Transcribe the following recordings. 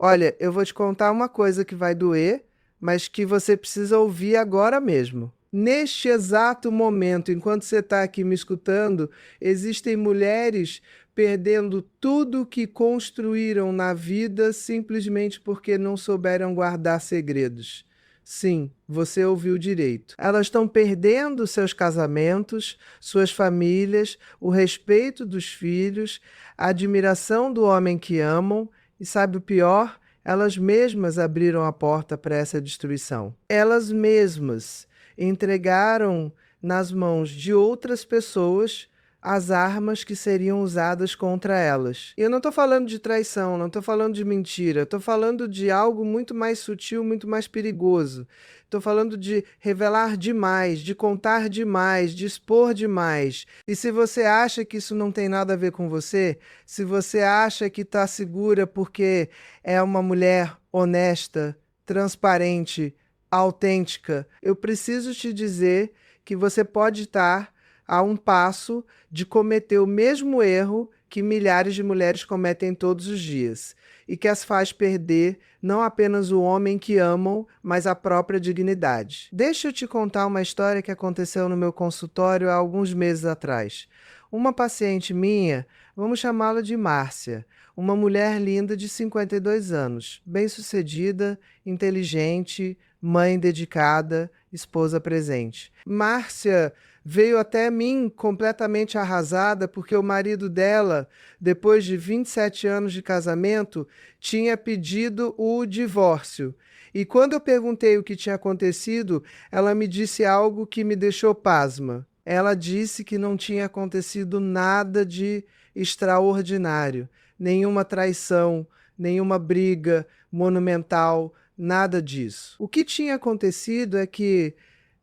Olha, eu vou te contar uma coisa que vai doer, mas que você precisa ouvir agora mesmo. Neste exato momento, enquanto você está aqui me escutando, existem mulheres perdendo tudo que construíram na vida simplesmente porque não souberam guardar segredos. Sim, você ouviu direito. Elas estão perdendo seus casamentos, suas famílias, o respeito dos filhos, a admiração do homem que amam e sabe o pior? Elas mesmas abriram a porta para essa destruição. Elas mesmas entregaram nas mãos de outras pessoas as armas que seriam usadas contra elas. E eu não estou falando de traição, não estou falando de mentira, estou falando de algo muito mais sutil, muito mais perigoso. Estou falando de revelar demais, de contar demais, de expor demais. E se você acha que isso não tem nada a ver com você, se você acha que está segura porque é uma mulher honesta, transparente, autêntica, eu preciso te dizer que você pode estar a um passo de cometer o mesmo erro que milhares de mulheres cometem todos os dias e que as faz perder não apenas o homem que amam, mas a própria dignidade. Deixa eu te contar uma história que aconteceu no meu consultório há alguns meses atrás. Uma paciente minha, vamos chamá-la de Márcia, uma mulher linda de 52 anos, bem-sucedida, inteligente, mãe dedicada, esposa presente. Márcia veio até mim completamente arrasada porque o marido dela, depois de 27 anos de casamento, tinha pedido o divórcio. E quando eu perguntei o que tinha acontecido, ela me disse algo que me deixou pasma. Ela disse que não tinha acontecido nada de extraordinário, nenhuma traição, nenhuma briga monumental, nada disso. O que tinha acontecido é que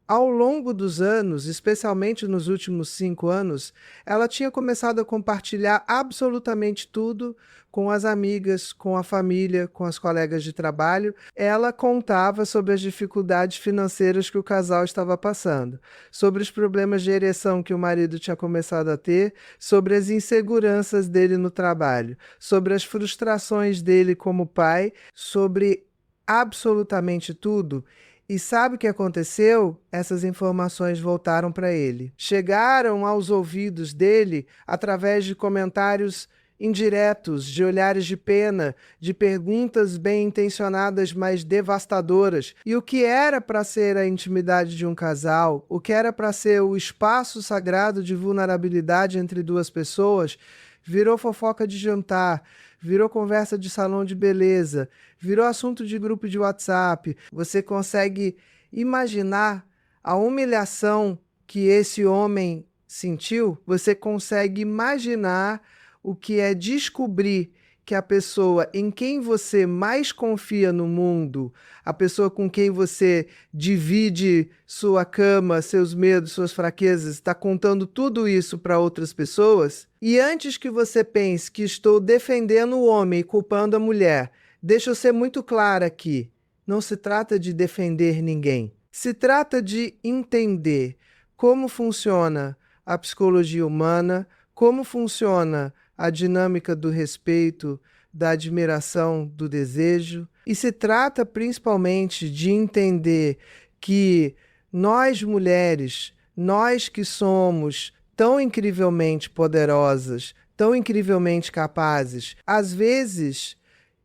ao longo dos anos, especialmente nos últimos 5 anos, ela tinha começado a compartilhar absolutamente tudo com as amigas, com a família, com as colegas de trabalho. Ela contava sobre as dificuldades financeiras que o casal estava passando, sobre os problemas de ereção que o marido tinha começado a ter, sobre as inseguranças dele no trabalho, sobre as frustrações dele como pai, sobre absolutamente tudo. E sabe o que aconteceu? Essas informações voltaram para ele. Chegaram aos ouvidos dele através de comentários indiretos, de olhares de pena, de perguntas bem intencionadas, mas devastadoras. E o que era para ser a intimidade de um casal, o que era para ser o espaço sagrado de vulnerabilidade entre duas pessoas, virou fofoca de jantar, virou conversa de salão de beleza, virou assunto de grupo de WhatsApp. Você consegue imaginar a humilhação que esse homem sentiu? Você consegue imaginar o que é descobrir que a pessoa em quem você mais confia no mundo, a pessoa com quem você divide sua cama, seus medos, suas fraquezas, está contando tudo isso para outras pessoas? E antes que você pense que estou defendendo o homem e culpando a mulher, deixa eu ser muito clara aqui. Não se trata de defender ninguém. Se trata de entender como funciona a psicologia humana, como funciona a dinâmica do respeito, da admiração, do desejo. E se trata principalmente de entender que nós mulheres, nós que somos tão incrivelmente poderosas, tão incrivelmente capazes, às vezes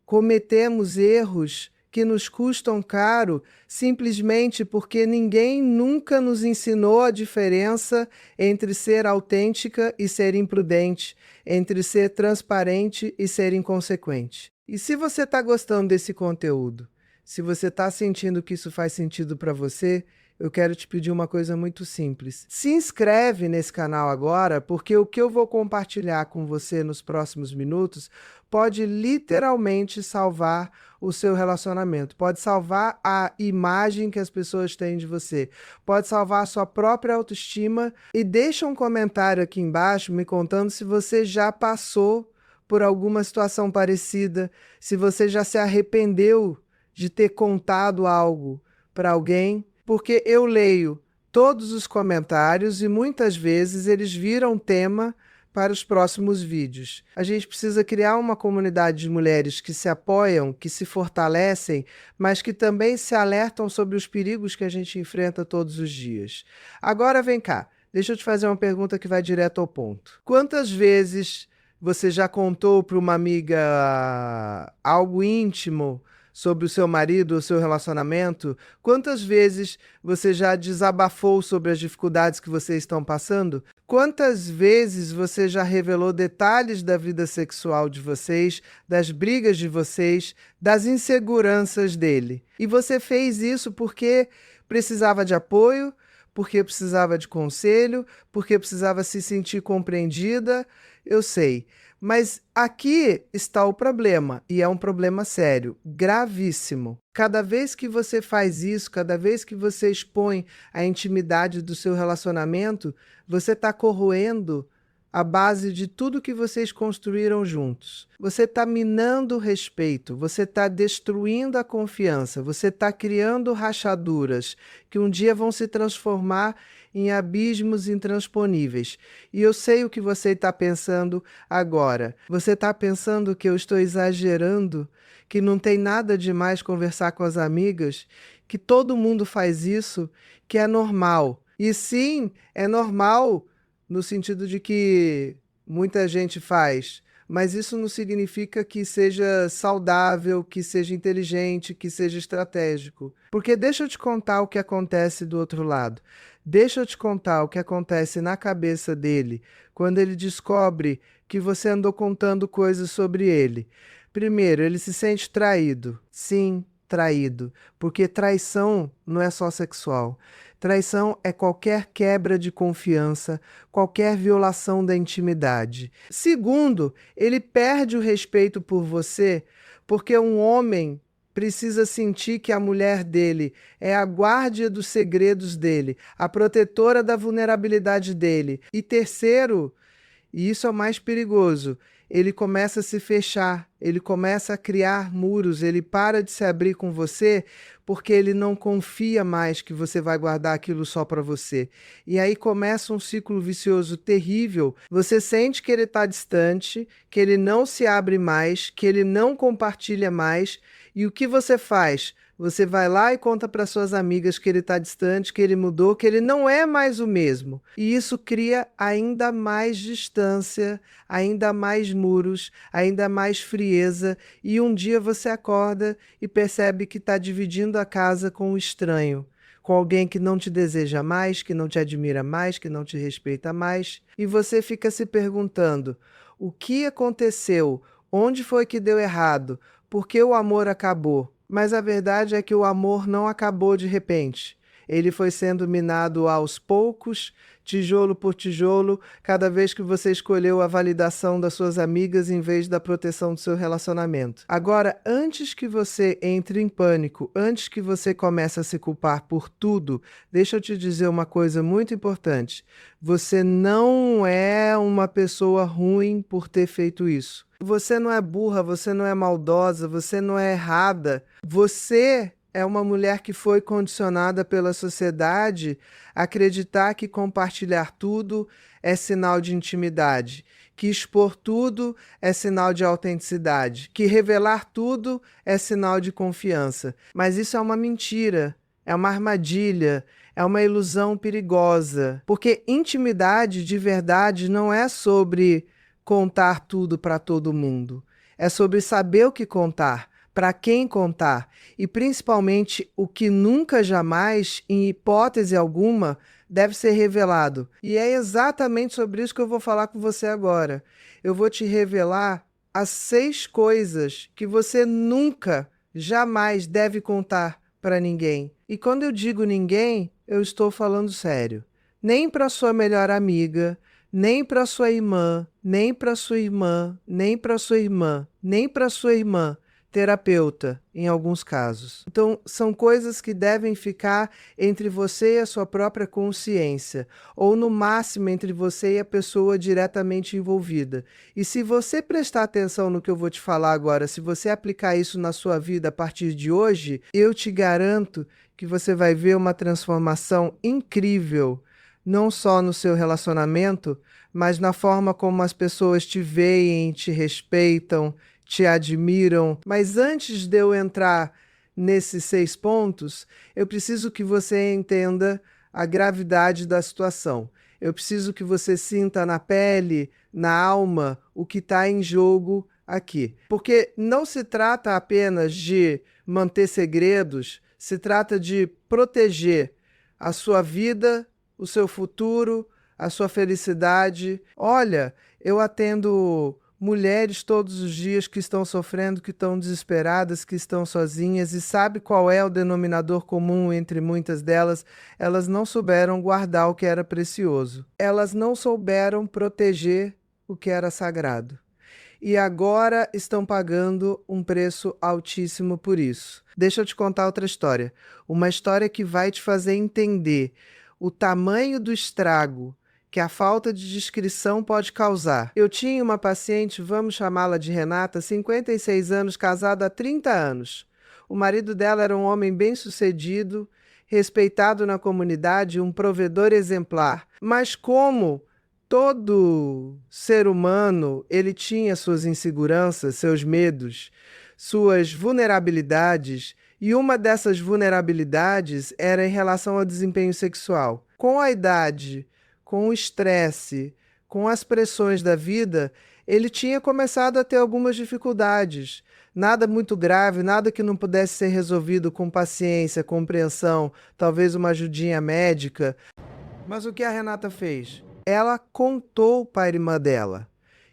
cometemos erros que nos custam caro simplesmente porque ninguém nunca nos ensinou a diferença entre ser autêntica e ser imprudente, entre ser transparente e ser inconsequente. E se você está gostando desse conteúdo, se você está sentindo que isso faz sentido para você, eu quero te pedir uma coisa muito simples. Se inscreve nesse canal agora, porque o que eu vou compartilhar com você nos próximos minutos pode literalmente salvar o seu relacionamento, pode salvar a imagem que as pessoas têm de você, pode salvar a sua própria autoestima. E deixa um comentário aqui embaixo me contando se você já passou por alguma situação parecida, se você já se arrependeu de ter contado algo para alguém, porque eu leio todos os comentários e muitas vezes eles viram tema para os próximos vídeos. A gente precisa criar uma comunidade de mulheres que se apoiam, que se fortalecem, mas que também se alertam sobre os perigos que a gente enfrenta todos os dias. Agora vem cá, deixa eu te fazer uma pergunta que vai direto ao ponto. Quantas vezes você já contou para uma amiga algo íntimo sobre o seu marido, o seu relacionamento? Quantas vezes você já desabafou sobre as dificuldades que vocês estão passando? Quantas vezes você já revelou detalhes da vida sexual de vocês, das brigas de vocês, das inseguranças dele? E você fez isso porque precisava de apoio, porque precisava de conselho, porque precisava se sentir compreendida? Eu sei. Mas aqui está o problema, e é um problema sério, gravíssimo. Cada vez que você faz isso, cada vez que você expõe a intimidade do seu relacionamento, você está corroendo a base de tudo que vocês construíram juntos. Você está minando o respeito, você está destruindo a confiança, você está criando rachaduras que um dia vão se transformar em abismos intransponíveis. E eu sei o que você está pensando agora. Você está pensando que eu estou exagerando, que não tem nada demais conversar com as amigas, que todo mundo faz isso, que é normal. E sim, é normal no sentido de que muita gente faz, mas isso não significa que seja saudável, que seja inteligente, que seja estratégico. Porque deixa eu te contar o que acontece do outro lado. Deixa eu te contar o que acontece na cabeça dele quando ele descobre que você andou contando coisas sobre ele. Primeiro, ele se sente traído. Sim, traído. Porque traição não é só sexual. Traição é qualquer quebra de confiança, qualquer violação da intimidade. Segundo, ele perde o respeito por você porque um homem precisa sentir que a mulher dele é a guardia dos segredos dele, a protetora da vulnerabilidade dele. E terceiro, e isso é o mais perigoso, ele começa a se fechar, ele começa a criar muros, ele para de se abrir com você porque ele não confia mais que você vai guardar aquilo só para você. E aí começa um ciclo vicioso terrível. Você sente que ele está distante, que ele não se abre mais, que ele não compartilha mais. E o que você faz? Você vai lá e conta para suas amigas que ele está distante, que ele mudou, que ele não é mais o mesmo. E isso cria ainda mais distância, ainda mais muros, ainda mais frieza. E um dia você acorda e percebe que está dividindo a casa com um estranho, com alguém que não te deseja mais, que não te admira mais, que não te respeita mais. E você fica se perguntando: o que aconteceu? Onde foi que deu errado? Por que o amor acabou? Mas a verdade é que o amor não acabou de repente. Ele foi sendo minado aos poucos, tijolo por tijolo, cada vez que você escolheu a validação das suas amigas em vez da proteção do seu relacionamento. Agora, antes que você entre em pânico, antes que você comece a se culpar por tudo, deixa eu te dizer uma coisa muito importante. Você não é uma pessoa ruim por ter feito isso. Você não é burra, você não é maldosa, você não é errada. Você é uma mulher que foi condicionada pela sociedade a acreditar que compartilhar tudo é sinal de intimidade, que expor tudo é sinal de autenticidade, que revelar tudo é sinal de confiança. Mas isso é uma mentira, é uma armadilha, é uma ilusão perigosa. Porque intimidade de verdade não é sobre contar tudo para todo mundo. É sobre saber o que contar, para quem contar e principalmente o que nunca jamais, em hipótese alguma, deve ser revelado. E é exatamente sobre isso que eu vou falar com você agora. Eu vou te revelar as 6 coisas que você nunca, jamais deve contar para ninguém. E quando eu digo ninguém, eu estou falando sério. Nem para sua melhor amiga, nem para sua irmã, nem para sua irmã, nem para sua irmã, nem para sua irmã, terapeuta, em alguns casos. Então, são coisas que devem ficar entre você e a sua própria consciência, ou no máximo entre você e a pessoa diretamente envolvida. E se você prestar atenção no que eu vou te falar agora, se você aplicar isso na sua vida a partir de hoje, eu te garanto que você vai ver uma transformação incrível não só no seu relacionamento, mas na forma como as pessoas te veem, te respeitam, te admiram. Mas antes de eu entrar nesses 6 pontos, eu preciso que você entenda a gravidade da situação. Eu preciso que você sinta na pele, na alma, o que está em jogo aqui. Porque não se trata apenas de manter segredos, se trata de proteger a sua vida, o seu futuro, a sua felicidade. Olha, eu atendo mulheres todos os dias que estão sofrendo, que estão desesperadas, que estão sozinhas, e sabe qual é o denominador comum entre muitas delas? Elas não souberam guardar o que era precioso. Elas não souberam proteger o que era sagrado. E agora estão pagando um preço altíssimo por isso. Deixa eu te contar outra história. Uma história que vai te fazer entender o tamanho do estrago que a falta de discrição pode causar. Eu tinha uma paciente, vamos chamá-la de Renata, 56 anos, casada há 30 anos. O marido dela era um homem bem-sucedido, respeitado na comunidade, um provedor exemplar. Mas como todo ser humano, ele tinha suas inseguranças, seus medos, suas vulnerabilidades, e uma dessas vulnerabilidades era em relação ao desempenho sexual. Com a idade, com o estresse, com as pressões da vida, ele tinha começado a ter algumas dificuldades. Nada muito grave, nada que não pudesse ser resolvido com paciência, compreensão, talvez uma ajudinha médica. Mas o que a Renata fez? Ela contou para a irmã dela.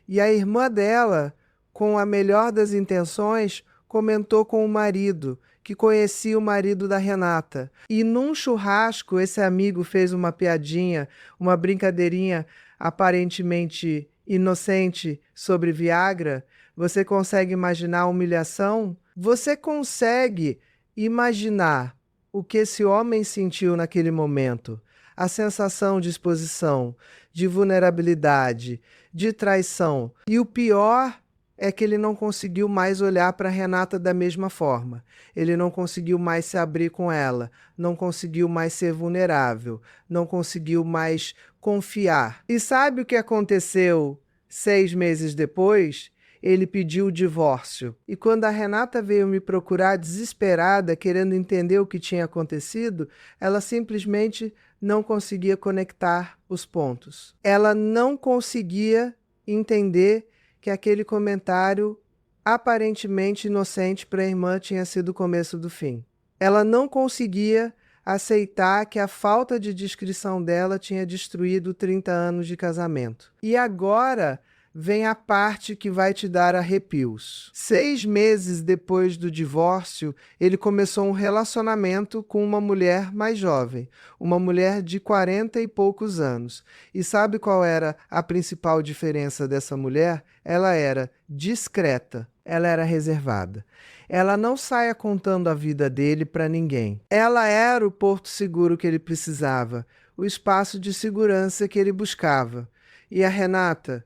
E a irmã dela, com a melhor das intenções, comentou com o marido, que conhecia o marido da Renata. E num churrasco, esse amigo fez uma piadinha, uma brincadeirinha aparentemente inocente sobre Viagra. Você consegue imaginar a humilhação? Você consegue imaginar o que esse homem sentiu naquele momento? A sensação de exposição, de vulnerabilidade, de traição. E o pior é que ele não conseguiu mais olhar para Renata da mesma forma. Ele não conseguiu mais se abrir com ela, não conseguiu mais ser vulnerável, não conseguiu mais confiar. E sabe o que aconteceu 6 meses depois? Ele pediu o divórcio. E quando a Renata veio me procurar desesperada, querendo entender o que tinha acontecido, ela simplesmente não conseguia conectar os pontos. Ela não conseguia entender que aquele comentário aparentemente inocente para a irmã tinha sido o começo do fim. Ela não conseguia aceitar que a falta de discrição dela tinha destruído 30 anos de casamento. E agora vem a parte que vai te dar arrepios. 6 meses depois do divórcio, ele começou um relacionamento com uma mulher mais jovem, uma mulher de 40 e poucos anos. E sabe qual era a principal diferença dessa mulher? Ela era discreta, ela era reservada. Ela não saia contando a vida dele para ninguém. Ela era o porto seguro que ele precisava, o espaço de segurança que ele buscava. E a Renata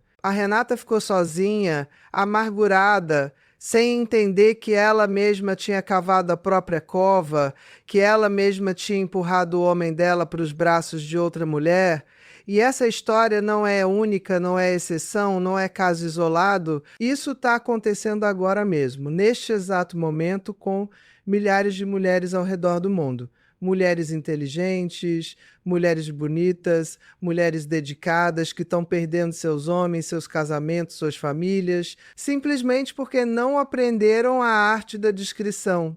ficou sozinha, amargurada, sem entender que ela mesma tinha cavado a própria cova, que ela mesma tinha empurrado o homem dela para os braços de outra mulher. E essa história não é única, não é exceção, não é caso isolado. Isso está acontecendo agora mesmo, neste exato momento, com milhares de mulheres ao redor do mundo. Mulheres inteligentes, mulheres bonitas, mulheres dedicadas que estão perdendo seus homens, seus casamentos, suas famílias, simplesmente porque não aprenderam a arte da discrição,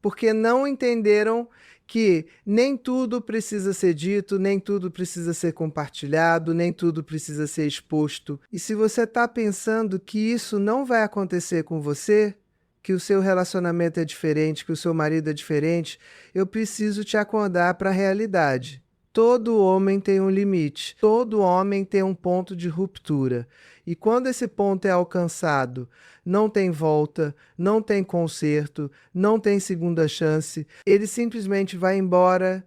porque não entenderam que nem tudo precisa ser dito, nem tudo precisa ser compartilhado, nem tudo precisa ser exposto. E se você está pensando que isso não vai acontecer com você, que o seu relacionamento é diferente, que o seu marido é diferente, eu preciso te acordar para a realidade. Todo homem tem um limite, todo homem tem um ponto de ruptura. E quando esse ponto é alcançado, não tem volta, não tem conserto, não tem segunda chance, ele simplesmente vai embora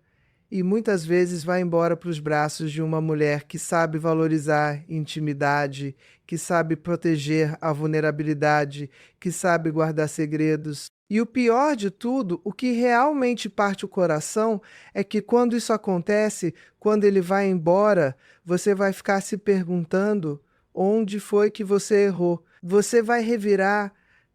e muitas vezes vai embora para os braços de uma mulher que sabe valorizar intimidade, que sabe proteger a vulnerabilidade, que sabe guardar segredos. E o pior de tudo, o que realmente parte o coração, é que quando isso acontece, quando ele vai embora, você vai ficar se perguntando onde foi que você errou. Você vai revirar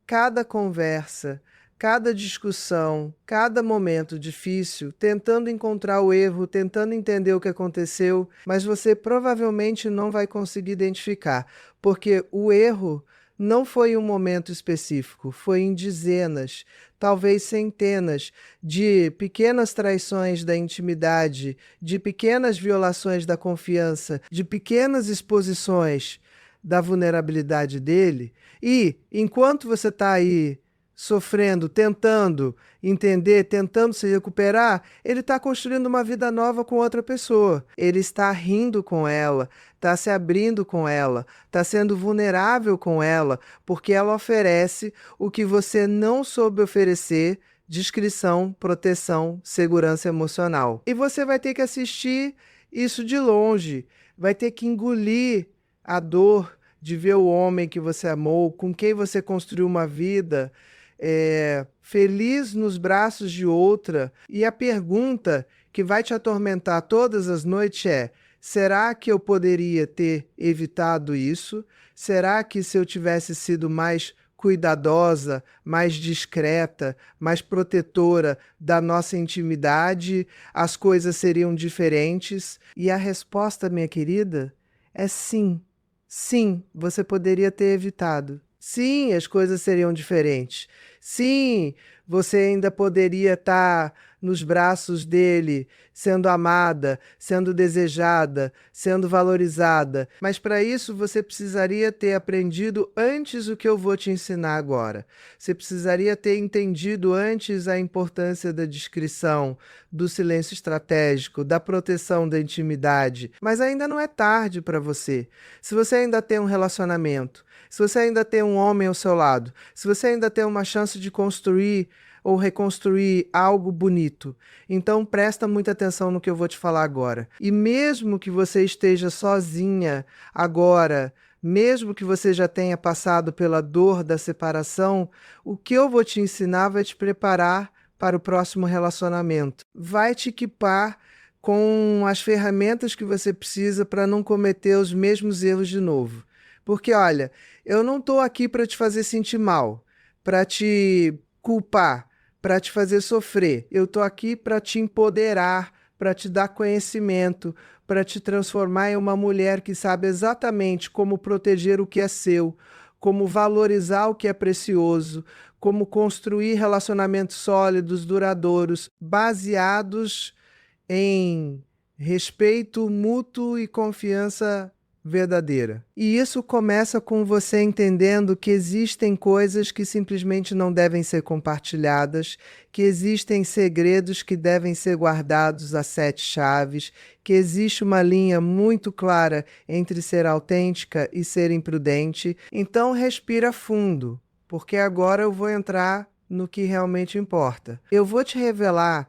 cada conversa, cada discussão, cada momento difícil, tentando encontrar o erro, tentando entender o que aconteceu, mas você provavelmente não vai conseguir identificar, porque o erro não foi em um momento específico, foi em dezenas, talvez centenas de pequenas traições da intimidade, de pequenas violações da confiança, de pequenas exposições da vulnerabilidade dele. E enquanto você está aí sofrendo, tentando entender, tentando se recuperar, ele está construindo uma vida nova com outra pessoa. Ele está rindo com ela, está se abrindo com ela, está sendo vulnerável com ela, porque ela oferece o que você não soube oferecer: discrição, proteção, segurança emocional. E você vai ter que assistir isso de longe, vai ter que engolir a dor de ver o homem que você amou, com quem você construiu uma vida, feliz nos braços de outra. E a pergunta que vai te atormentar todas as noites é: será que eu poderia ter evitado isso? Será que se eu tivesse sido mais cuidadosa, mais discreta, mais protetora da nossa intimidade, as coisas seriam diferentes? E a resposta, minha querida, é sim. Sim, você poderia ter evitado. Sim, as coisas seriam diferentes. Sim, você ainda poderia estar nos braços dele, sendo amada, sendo desejada, sendo valorizada. Mas para isso você precisaria ter aprendido antes o que eu vou te ensinar agora. Você precisaria ter entendido antes a importância da discrição, do silêncio estratégico, da proteção da intimidade. Mas ainda não é tarde para você. Se você ainda tem um relacionamento, se você ainda tem um homem ao seu lado, se você ainda tem uma chance de construir ou reconstruir algo bonito, então presta muita atenção no que eu vou te falar agora. E mesmo que você esteja sozinha agora, mesmo que você já tenha passado pela dor da separação, o que eu vou te ensinar vai te preparar para o próximo relacionamento. Vai te equipar com as ferramentas que você precisa para não cometer os mesmos erros de novo. Porque, olha, eu não estou aqui para te fazer sentir mal, para te culpar, para te fazer sofrer. Eu estou aqui para te empoderar, para te dar conhecimento, para te transformar em uma mulher que sabe exatamente como proteger o que é seu, como valorizar o que é precioso, como construir relacionamentos sólidos, duradouros, baseados em respeito mútuo e confiança verdadeira. E isso começa com você entendendo que existem coisas que simplesmente não devem ser compartilhadas, que existem segredos que devem ser guardados a 7 chaves, que existe uma linha muito clara entre ser autêntica e ser imprudente. Então respira fundo, porque agora eu vou entrar no que realmente importa. Eu vou te revelar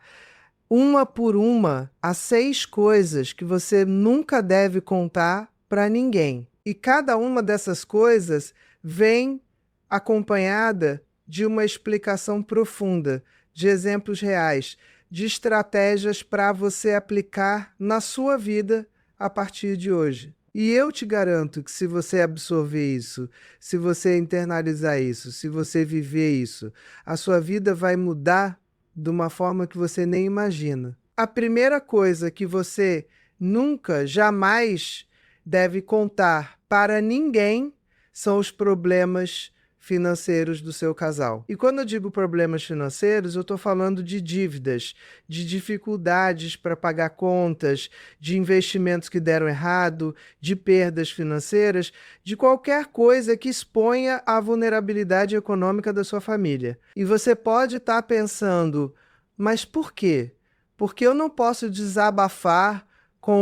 uma por uma as 6 coisas que você nunca deve contar para ninguém. E cada uma dessas coisas vem acompanhada de uma explicação profunda, de exemplos reais, de estratégias para você aplicar na sua vida a partir de hoje. E eu te garanto que se você absorver isso, se você internalizar isso, se você viver isso, a sua vida vai mudar de uma forma que você nem imagina. A primeira coisa que você nunca, jamais deve contar para ninguém são os problemas financeiros do seu casal. E quando eu digo problemas financeiros, eu estou falando de dívidas, de dificuldades para pagar contas, de investimentos que deram errado, de perdas financeiras, de qualquer coisa que exponha a vulnerabilidade econômica da sua família. E você pode estar pensando, mas por quê? Porque eu não posso desabafar com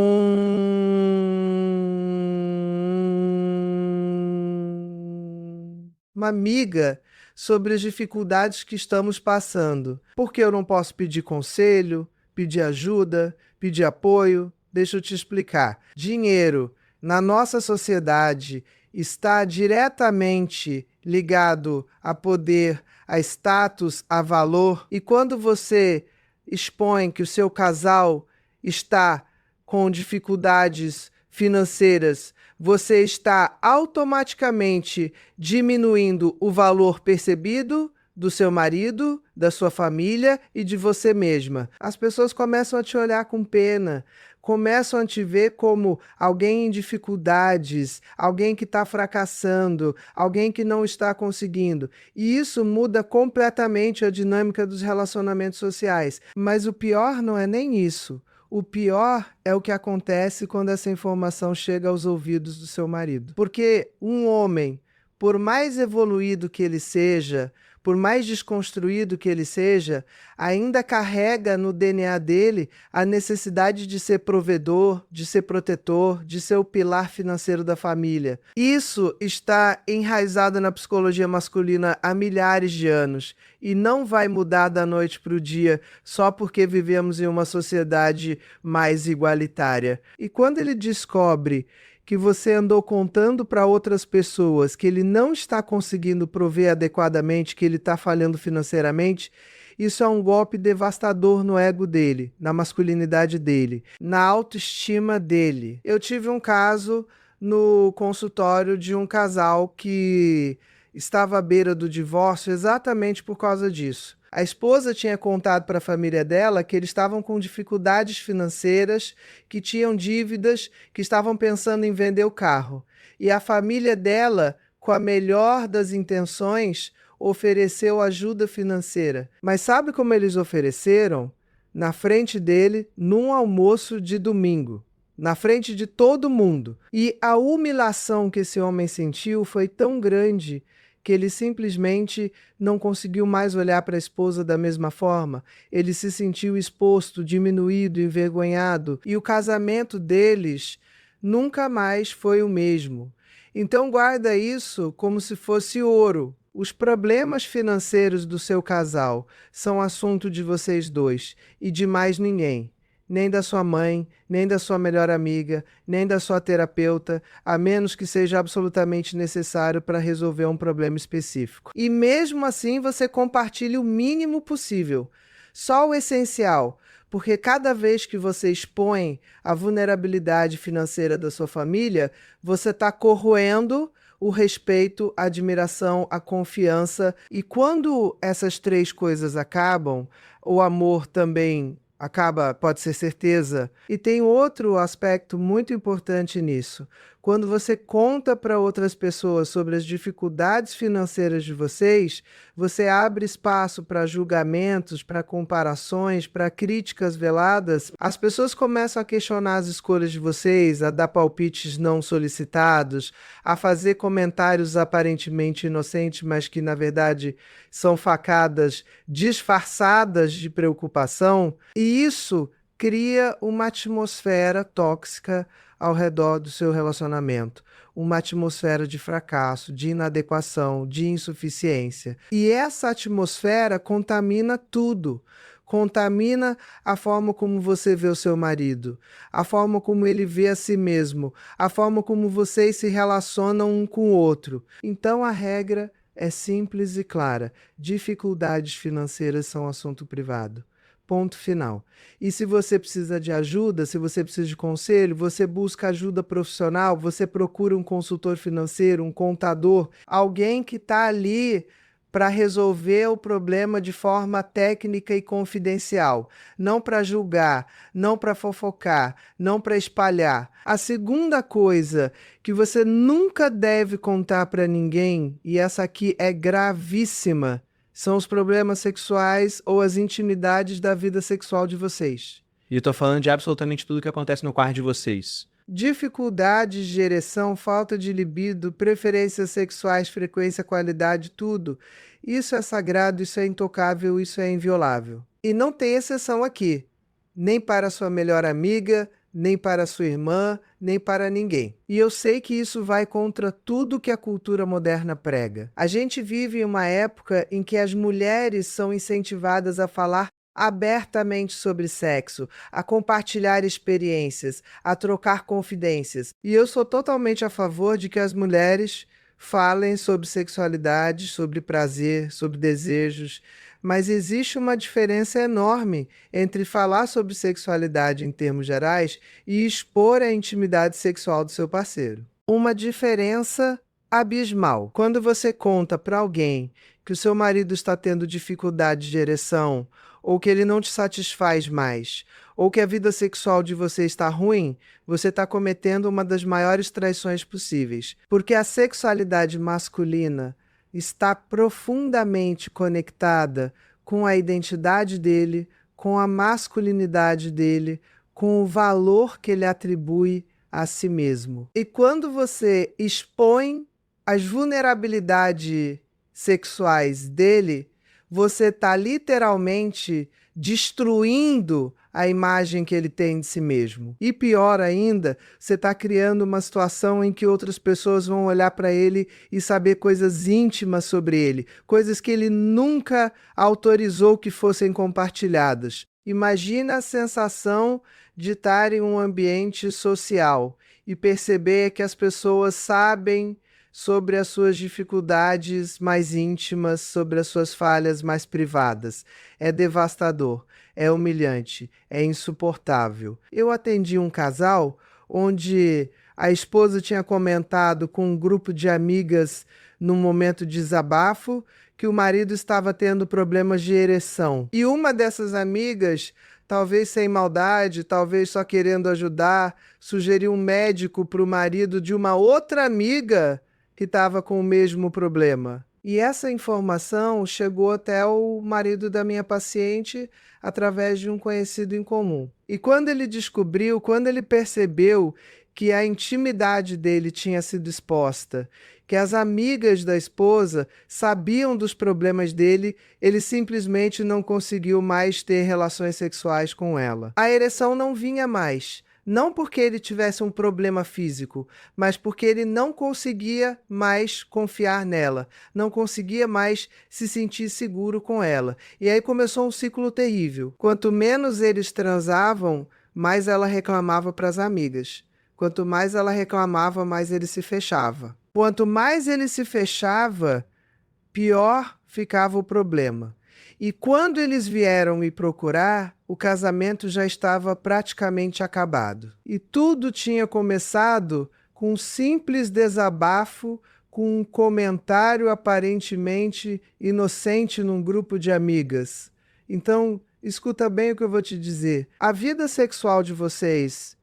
uma amiga sobre as dificuldades que estamos passando. Porque eu não posso pedir conselho, pedir ajuda, pedir apoio? Deixa eu te explicar. Dinheiro, na nossa sociedade está diretamente ligado a poder, a status, a valor. E quando você expõe que o seu casal está com dificuldades financeiras, você está automaticamente diminuindo o valor percebido do seu marido, da sua família e de você mesma. As pessoas começam a te olhar com pena, começam a te ver como alguém em dificuldades, alguém que está fracassando, alguém que não está conseguindo. E isso muda completamente a dinâmica dos relacionamentos sociais. Mas o pior não é nem isso. O pior é o que acontece quando essa informação chega aos ouvidos do seu marido. Porque um homem, por mais evoluído que ele seja, por mais desconstruído que ele seja, ainda carrega no DNA dele a necessidade de ser provedor, de ser protetor, de ser o pilar financeiro da família. Isso está enraizado na psicologia masculina há milhares de anos e não vai mudar da noite para o dia só porque vivemos em uma sociedade mais igualitária. E quando ele descobre que você andou contando para outras pessoas que ele não está conseguindo prover adequadamente, que ele está falhando financeiramente, isso é um golpe devastador no ego dele, na masculinidade dele, na autoestima dele. Eu tive um caso no consultório de um casal que estava à beira do divórcio exatamente por causa disso. A esposa tinha contado para a família dela que eles estavam com dificuldades financeiras, que tinham dívidas, que estavam pensando em vender o carro. E a família dela, com a melhor das intenções, ofereceu ajuda financeira. Mas sabe como eles ofereceram? Na frente dele, num almoço de domingo. Na frente de todo mundo. E a humilhação que esse homem sentiu foi tão grande que ele simplesmente não conseguiu mais olhar para a esposa da mesma forma. Ele se sentiu exposto, diminuído, envergonhado, e o casamento deles nunca mais foi o mesmo. Então guarda isso como se fosse ouro. Os problemas financeiros do seu casal são assunto de vocês dois e de mais ninguém. Nem da sua mãe, nem da sua melhor amiga, nem da sua terapeuta, a menos que seja absolutamente necessário para resolver um problema específico. E mesmo assim você compartilha o mínimo possível, só o essencial, porque cada vez que você expõe a vulnerabilidade financeira da sua família, você está corroendo o respeito, a admiração, a confiança. E quando essas três coisas acabam, o amor também acaba, pode ser certeza. E tem outro aspecto muito importante nisso. Quando você conta para outras pessoas sobre as dificuldades financeiras de vocês, você abre espaço para julgamentos, para comparações, para críticas veladas. As pessoas começam a questionar as escolhas de vocês, a dar palpites não solicitados, a fazer comentários aparentemente inocentes, mas que na verdade são facadas disfarçadas de preocupação. E isso cria uma atmosfera tóxica ao redor do seu relacionamento, uma atmosfera de fracasso, de inadequação, de insuficiência. E essa atmosfera contamina tudo. Contamina a forma como você vê o seu marido, a forma como ele vê a si mesmo, a forma como vocês se relacionam um com o outro. Então a regra é simples e clara: dificuldades financeiras são assunto privado. Ponto final. E se você precisa de ajuda, se você precisa de conselho, você busca ajuda profissional, você procura um consultor financeiro, um contador, alguém que está ali para resolver o problema de forma técnica e confidencial, não para julgar, não para fofocar, não para espalhar. A segunda coisa que você nunca deve contar para ninguém, e essa aqui é gravíssima, são os problemas sexuais ou as intimidades da vida sexual de vocês. E eu tô falando de absolutamente tudo que acontece no quarto de vocês. Dificuldades de ereção, falta de libido, preferências sexuais, frequência, qualidade, tudo. Isso é sagrado, isso é intocável, isso é inviolável. E não tem exceção aqui, nem para sua melhor amiga, nem para sua irmã, nem para ninguém. E eu sei que isso vai contra tudo que a cultura moderna prega. A gente vive em uma época em que as mulheres são incentivadas a falar abertamente sobre sexo, a compartilhar experiências, a trocar confidências. E eu sou totalmente a favor de que as mulheres falem sobre sexualidade, sobre prazer, sobre desejos, mas existe uma diferença enorme entre falar sobre sexualidade em termos gerais e expor a intimidade sexual do seu parceiro. Uma diferença abismal. Quando você conta para alguém que o seu marido está tendo dificuldade de ereção, ou que ele não te satisfaz mais, ou que a vida sexual de você está ruim, você está cometendo uma das maiores traições possíveis. Porque a sexualidade masculina está profundamente conectada com a identidade dele, com a masculinidade dele, com o valor que ele atribui a si mesmo. E quando você expõe as vulnerabilidades sexuais dele, você está literalmente destruindo a imagem que ele tem de si mesmo. E pior ainda, você está criando uma situação em que outras pessoas vão olhar para ele e saber coisas íntimas sobre ele, coisas que ele nunca autorizou que fossem compartilhadas. Imagina a sensação de estar em um ambiente social e perceber que as pessoas sabem sobre as suas dificuldades mais íntimas, sobre as suas falhas mais privadas. É devastador, é humilhante, é insuportável. Eu atendi um casal onde a esposa tinha comentado com um grupo de amigas num momento de desabafo que o marido estava tendo problemas de ereção. E uma dessas amigas, talvez sem maldade, talvez só querendo ajudar, sugeriu um médico para o marido de uma outra amiga que estava com o mesmo problema. E essa informação chegou até o marido da minha paciente através de um conhecido em comum. E quando ele descobriu, quando ele percebeu que a intimidade dele tinha sido exposta, que as amigas da esposa sabiam dos problemas dele, ele simplesmente não conseguiu mais ter relações sexuais com ela. A ereção não vinha mais. Não porque ele tivesse um problema físico, mas porque ele não conseguia mais confiar nela, não conseguia mais se sentir seguro com ela. E aí começou um ciclo terrível. Quanto menos eles transavam, mais ela reclamava para as amigas. Quanto mais ela reclamava, mais ele se fechava. Quanto mais ele se fechava, pior ficava o problema. E quando eles vieram me procurar, o casamento já estava praticamente acabado. E tudo tinha começado com um simples desabafo, com um comentário aparentemente inocente num grupo de amigas. Então, escuta bem o que eu vou te dizer. A vida sexual de vocês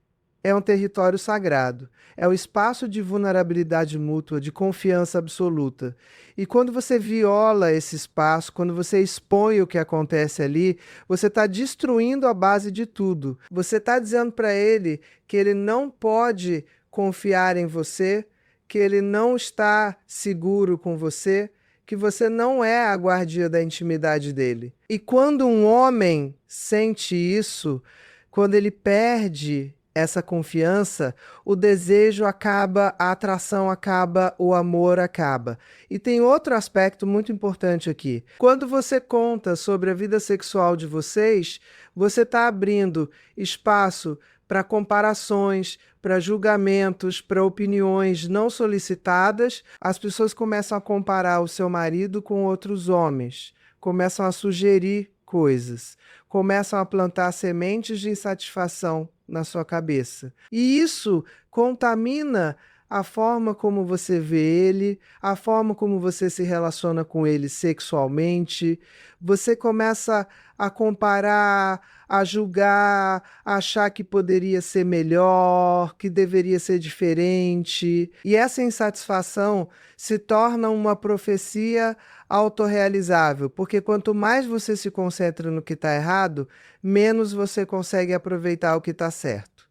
é um território sagrado. É o espaço de vulnerabilidade mútua, de confiança absoluta. E quando você viola esse espaço, quando você expõe o que acontece ali, você está destruindo a base de tudo. Você está dizendo para ele que ele não pode confiar em você, que ele não está seguro com você, que você não é a guardia da intimidade dele. E quando um homem sente isso, quando ele perde essa confiança, o desejo acaba, a atração acaba, o amor acaba. E tem outro aspecto muito importante aqui. Quando você conta sobre a vida sexual de vocês, você está abrindo espaço para comparações, para julgamentos, para opiniões não solicitadas. As pessoas começam a comparar o seu marido com outros homens, começam a sugerir coisas, começam a plantar sementes de insatisfação na sua cabeça. E isso contamina a forma como você vê ele, a forma como você se relaciona com ele sexualmente. Você começa a comparar, a julgar, a achar que poderia ser melhor, que deveria ser diferente. E essa insatisfação se torna uma profecia autorrealizável, porque quanto mais você se concentra no que está errado, menos você consegue aproveitar o que está certo.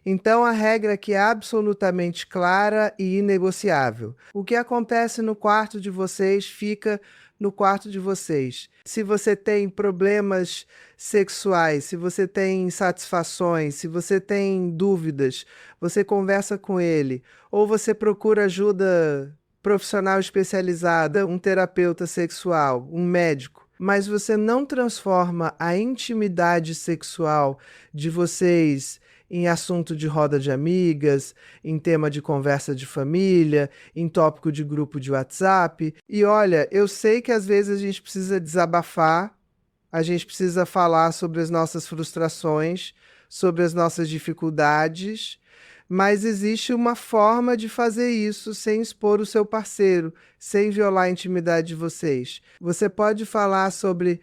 Então a regra aqui é absolutamente clara e inegociável. O que acontece no quarto de vocês fica no quarto de vocês. Se você tem problemas sexuais, se você tem insatisfações, se você tem dúvidas, você conversa com ele, ou você procura ajuda profissional especializada, um terapeuta sexual, um médico. mas você não transforma a intimidade sexual de vocês em assunto de roda de amigas, em tema de conversa de família, em tópico de grupo de WhatsApp. E olha, eu sei que às vezes a gente precisa desabafar, a gente precisa falar sobre as nossas frustrações, sobre as nossas dificuldades, mas existe uma forma de fazer isso sem expor o seu parceiro, sem violar a intimidade de vocês. Você pode falar sobre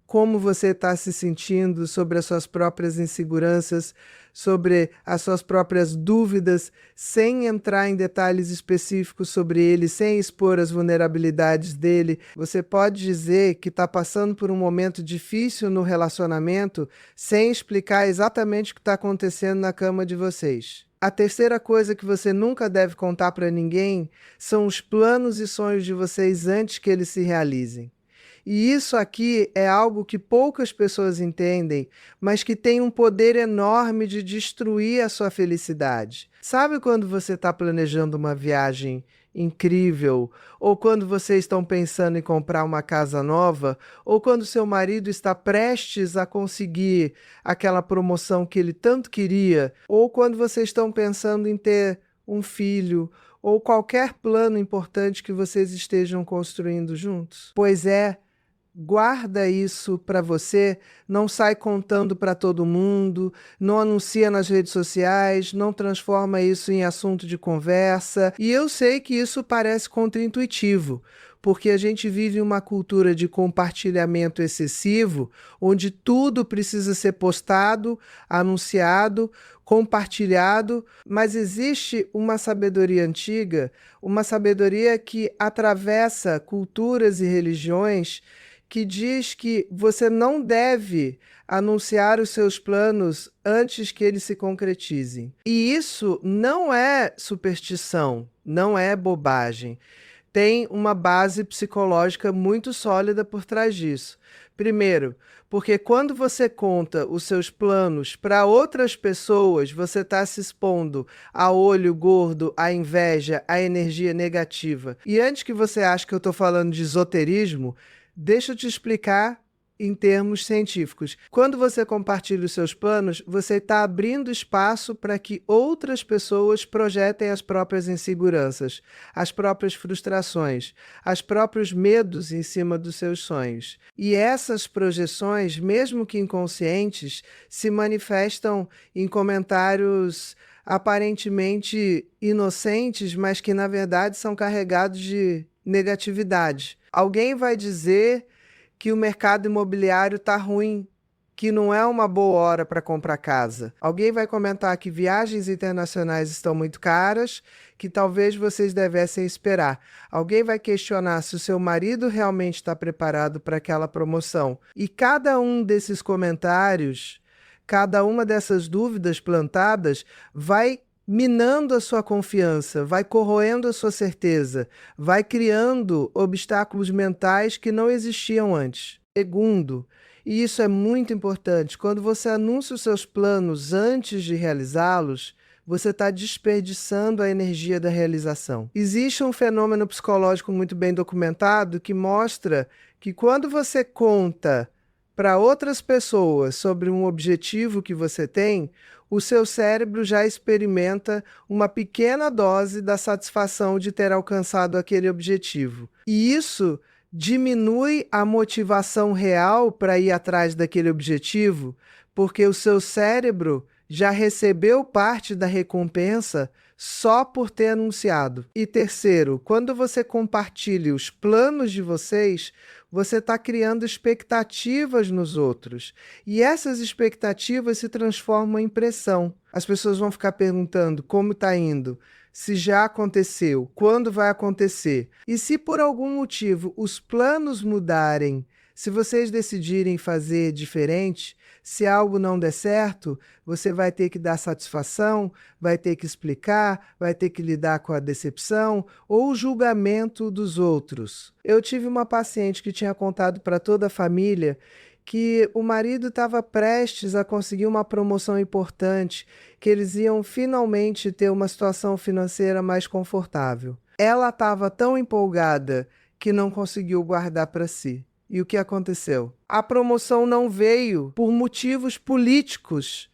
como você está se sentindo, sobre as suas próprias inseguranças, sobre as suas próprias dúvidas, sem entrar em detalhes específicos sobre ele, sem expor as vulnerabilidades dele. Você pode dizer que está passando por um momento difícil no relacionamento, sem explicar exatamente o que está acontecendo na cama de vocês. A terceira coisa que você nunca deve contar para ninguém são os planos e sonhos de vocês antes que eles se realizem. E isso aqui é algo que poucas pessoas entendem, mas que tem um poder enorme de destruir a sua felicidade. Sabe quando você está planejando uma viagem incrível, ou quando vocês estão pensando em comprar uma casa nova, ou quando seu marido está prestes a conseguir aquela promoção que ele tanto queria, ou quando vocês estão pensando em ter um filho, ou qualquer plano importante que vocês estejam construindo juntos? Pois é, guarda isso para você, não sai contando para todo mundo, não anuncia nas redes sociais, não transforma isso em assunto de conversa. E eu sei que isso parece contraintuitivo, porque a gente vive uma cultura de compartilhamento excessivo, onde tudo precisa ser postado, anunciado, compartilhado, mas existe uma sabedoria antiga, uma sabedoria que atravessa culturas e religiões, que diz que você não deve anunciar os seus planos antes que eles se concretizem. E isso não é superstição, não é bobagem. Tem uma base psicológica muito sólida por trás disso. Primeiro, porque quando você conta os seus planos para outras pessoas, você está se expondo ao olho gordo, à inveja, à energia negativa. E antes que você ache que eu estou falando de esoterismo, deixa eu te explicar em termos científicos. Quando você compartilha os seus planos, você está abrindo espaço para que outras pessoas projetem as próprias inseguranças, as próprias frustrações, os próprios medos em cima dos seus sonhos. E essas projeções, mesmo que inconscientes, se manifestam em comentários aparentemente inocentes, mas que na verdade são carregados de negatividade. Alguém vai dizer que o mercado imobiliário está ruim, que não é uma boa hora para comprar casa. Alguém vai comentar que viagens internacionais estão muito caras, que talvez vocês devessem esperar. Alguém vai questionar se o seu marido realmente está preparado para aquela promoção. E cada um desses comentários, cada uma dessas dúvidas plantadas vai minando a sua confiança, vai corroendo a sua certeza, vai criando obstáculos mentais que não existiam antes. Segundo, e isso é muito importante, quando você anuncia os seus planos antes de realizá-los, você está desperdiçando a energia da realização. Existe um fenômeno psicológico muito bem documentado que mostra que quando você conta para outras pessoas sobre um objetivo que você tem, o seu cérebro já experimenta uma pequena dose da satisfação de ter alcançado aquele objetivo. E isso diminui a motivação real para ir atrás daquele objetivo, porque o seu cérebro já recebeu parte da recompensa só por ter anunciado. E terceiro, quando você compartilha os planos de vocês, você está criando expectativas nos outros. E essas expectativas se transformam em pressão. As pessoas vão ficar perguntando como está indo, se já aconteceu, quando vai acontecer. E se por algum motivo os planos mudarem, se vocês decidirem fazer diferente, se algo não der certo, você vai ter que dar satisfação, vai ter que explicar, vai ter que lidar com a decepção ou o julgamento dos outros. Eu tive uma paciente que tinha contado para toda a família que o marido estava prestes a conseguir uma promoção importante, que eles iam finalmente ter uma situação financeira mais confortável. Ela estava tão empolgada que não conseguiu guardar para si. E o que aconteceu? A promoção não veio por motivos políticos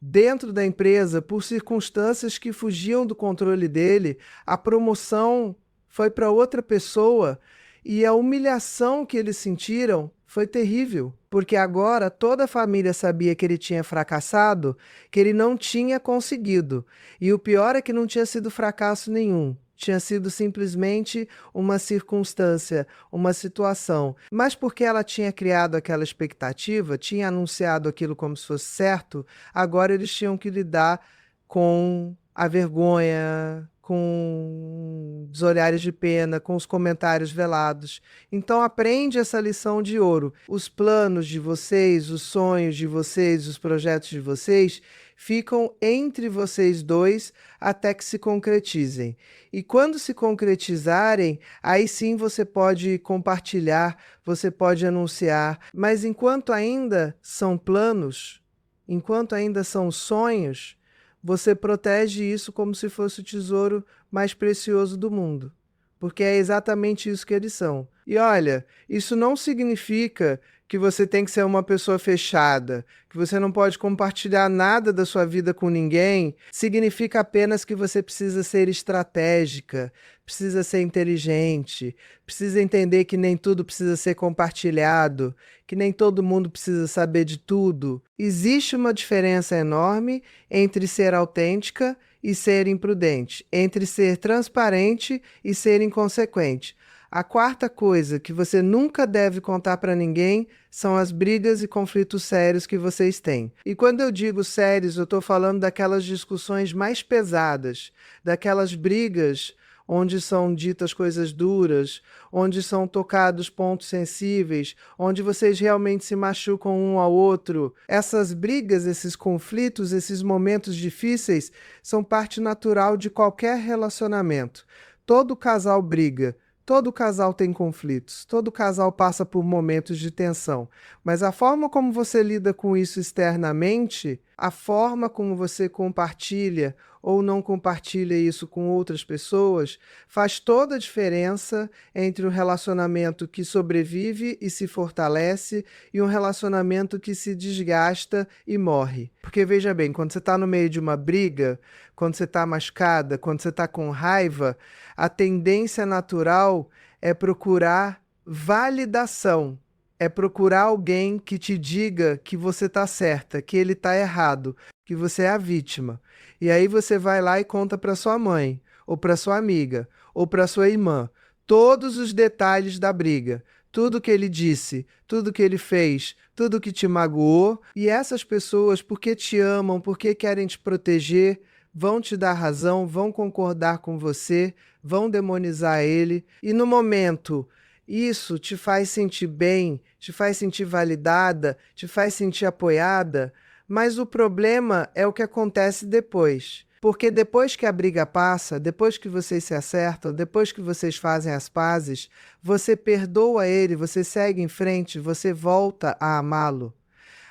dentro da empresa, por circunstâncias que fugiam do controle dele. A promoção foi para outra pessoa e a humilhação que eles sentiram foi terrível, porque agora toda a família sabia que ele tinha fracassado, que ele não tinha conseguido. E o pior é que não tinha sido fracasso nenhum. Tinha sido simplesmente uma circunstância, uma situação. Mas porque ela tinha criado aquela expectativa, tinha anunciado aquilo como se fosse certo, agora eles tinham que lidar com a vergonha, com os olhares de pena, com os comentários velados. Então aprende essa lição de ouro. Os planos de vocês, os sonhos de vocês, os projetos de vocês ficam entre vocês dois até que se concretizem. E quando se concretizarem, aí sim você pode compartilhar, você pode anunciar. Mas enquanto ainda são planos, enquanto ainda são sonhos, você protege isso como se fosse o tesouro mais precioso do mundo. Porque é exatamente isso que eles são. E olha, isso não significa que você tem que ser uma pessoa fechada, que você não pode compartilhar nada da sua vida com ninguém. Significa apenas que você precisa ser estratégica, precisa ser inteligente, precisa entender que nem tudo precisa ser compartilhado, que nem todo mundo precisa saber de tudo. Existe uma diferença enorme entre ser autêntica e ser imprudente, entre ser transparente e ser inconsequente. A quarta coisa que você nunca deve contar para ninguém são as brigas e conflitos sérios que vocês têm. E quando eu digo sérios, eu estou falando daquelas discussões mais pesadas, daquelas brigas onde são ditas coisas duras, onde são tocados pontos sensíveis, onde vocês realmente se machucam um ao outro. Essas brigas, esses conflitos, esses momentos difíceis são parte natural de qualquer relacionamento. Todo casal briga. Todo casal tem conflitos, todo casal passa por momentos de tensão, mas a forma como você lida com isso externamente, a forma como você compartilha ou não compartilha isso com outras pessoas, faz toda a diferença entre um relacionamento que sobrevive e se fortalece e um relacionamento que se desgasta e morre. Porque veja bem, quando você está no meio de uma briga, quando você está machucada, quando você está com raiva, a tendência natural é procurar validação, é procurar alguém que te diga que você está certa, que ele está errado, que você é a vítima. E aí você vai lá e conta para sua mãe, ou para sua amiga, ou para sua irmã, todos os detalhes da briga, tudo que ele disse, tudo que ele fez, tudo que te magoou. E essas pessoas, porque te amam, porque querem te proteger, vão te dar razão, vão concordar com você, vão demonizar ele. E no momento, isso te faz sentir bem, te faz sentir validada, te faz sentir apoiada, mas o problema é o que acontece depois. Porque depois que a briga passa, depois que vocês se acertam, depois que vocês fazem as pazes, você perdoa ele, você segue em frente, você volta a amá-lo.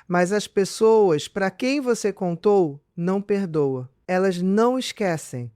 Mas as pessoas para quem você contou não perdoa. Elas não esquecem,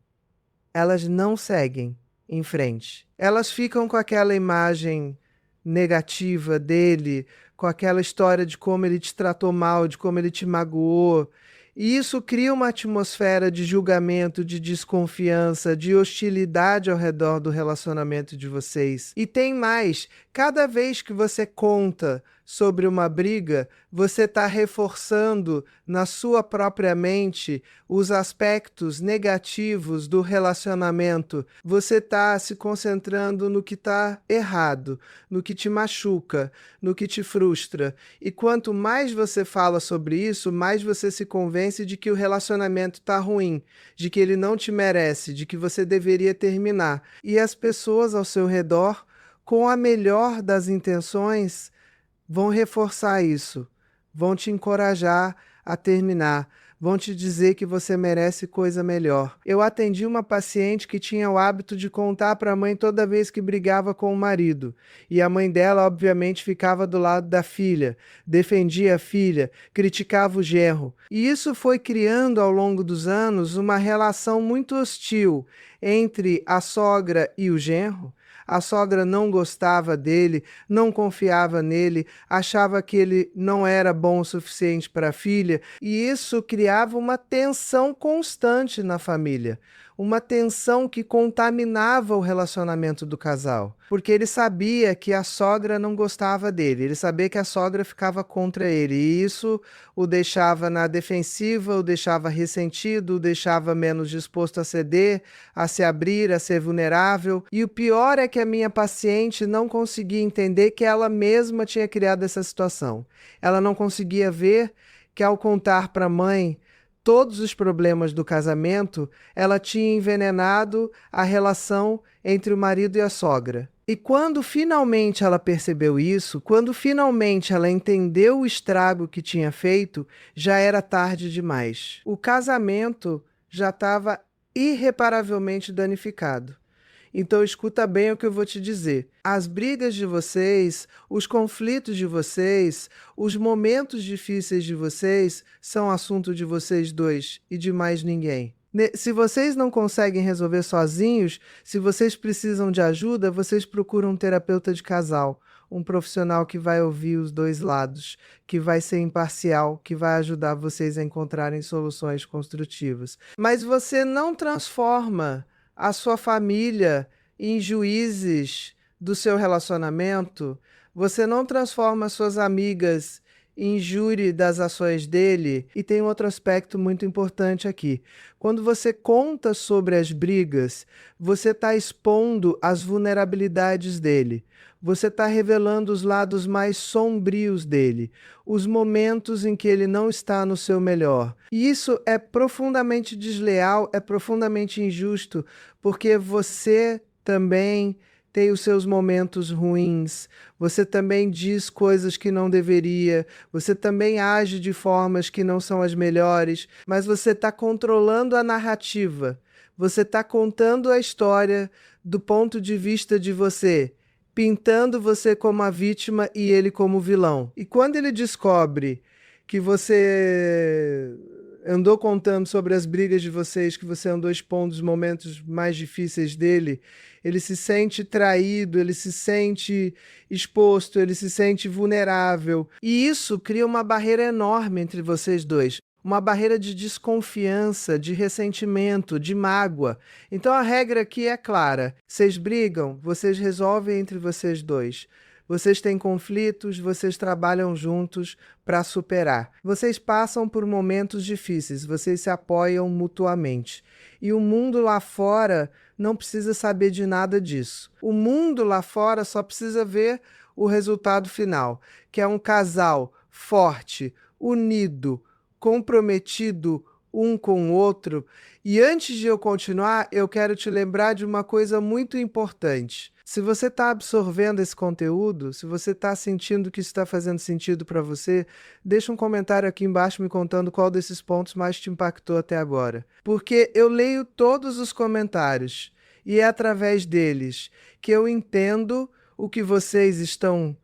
elas não seguem em frente. Elas ficam com aquela imagem negativa dele, com aquela história de como ele te tratou mal, de como ele te magoou. E isso cria uma atmosfera de julgamento, de desconfiança, de hostilidade ao redor do relacionamento de vocês. E tem mais, cada vez que você conta sobre uma briga, você está reforçando na sua própria mente os aspectos negativos do relacionamento. Você está se concentrando no que está errado, no que te machuca, no que te frustra. E quanto mais você fala sobre isso, mais você se convence de que o relacionamento está ruim, de que ele não te merece, de que você deveria terminar. E as pessoas ao seu redor, com a melhor das intenções, vão reforçar isso, vão te encorajar a terminar, vão te dizer que você merece coisa melhor. Eu atendi uma paciente que tinha o hábito de contar para a mãe toda vez que brigava com o marido. E a mãe dela, obviamente, ficava do lado da filha, defendia a filha, criticava o genro. E isso foi criando, ao longo dos anos, uma relação muito hostil entre a sogra e o genro. a sogra não gostava dele, não confiava nele, achava que ele não era bom o suficiente para a filha, e isso criava uma tensão constante na família. Uma tensão que contaminava o relacionamento do casal, porque ele sabia que a sogra não gostava dele, ele sabia que a sogra ficava contra ele, e isso o deixava na defensiva, o deixava ressentido, o deixava menos disposto a ceder, a se abrir, a ser vulnerável. E o pior é que a minha paciente não conseguia entender que ela mesma tinha criado essa situação. Ela não conseguia ver que, ao contar para a mãe todos os problemas do casamento, ela tinha envenenado a relação entre o marido e a sogra. E quando finalmente ela percebeu isso, quando finalmente ela entendeu o estrago que tinha feito, já era tarde demais. O casamento já estava irreparavelmente danificado. Então escuta bem o que eu vou te dizer. As brigas de vocês, os conflitos de vocês, os momentos difíceis de vocês são assunto de vocês dois e de mais ninguém. Se vocês não conseguem resolver sozinhos, se vocês precisam de ajuda, vocês procuram um terapeuta de casal, um profissional que vai ouvir os dois lados, que vai ser imparcial, que vai ajudar vocês a encontrarem soluções construtivas. Mas você não transforma a sua família em juízes do seu relacionamento, você não transforma suas amigas em júri das ações dele. E tem outro aspecto muito importante aqui. Quando você conta sobre as brigas, você está expondo as vulnerabilidades dele. Você está revelando os lados mais sombrios dele, os momentos em que ele não está no seu melhor. E isso é profundamente desleal, é profundamente injusto, porque você também tem os seus momentos ruins, você também diz coisas que não deveria, você também age de formas que não são as melhores, mas você está controlando a narrativa, você está contando a história do ponto de vista de você, pintando você como a vítima e ele como o vilão. E quando ele descobre que você andou contando sobre as brigas de vocês, que você andou expondo os momentos mais difíceis dele, ele se sente traído, ele se sente exposto, ele se sente vulnerável. E isso cria uma barreira enorme entre vocês dois. Uma barreira de desconfiança, de ressentimento, de mágoa. Então a regra aqui é clara. Vocês brigam, vocês resolvem entre vocês dois. Vocês têm conflitos, vocês trabalham juntos para superar. Vocês passam por momentos difíceis, vocês se apoiam mutuamente. E o mundo lá fora não precisa saber de nada disso. O mundo lá fora só precisa ver o resultado final, que é um casal forte, unido, comprometido um com o outro. E antes de eu continuar, eu quero te lembrar de uma coisa muito importante. Se você está absorvendo esse conteúdo, se você está sentindo que isso está fazendo sentido para você, deixa um comentário aqui embaixo me contando qual desses pontos mais te impactou até agora. Porque eu leio todos os comentários e é através deles que eu entendo o que vocês estão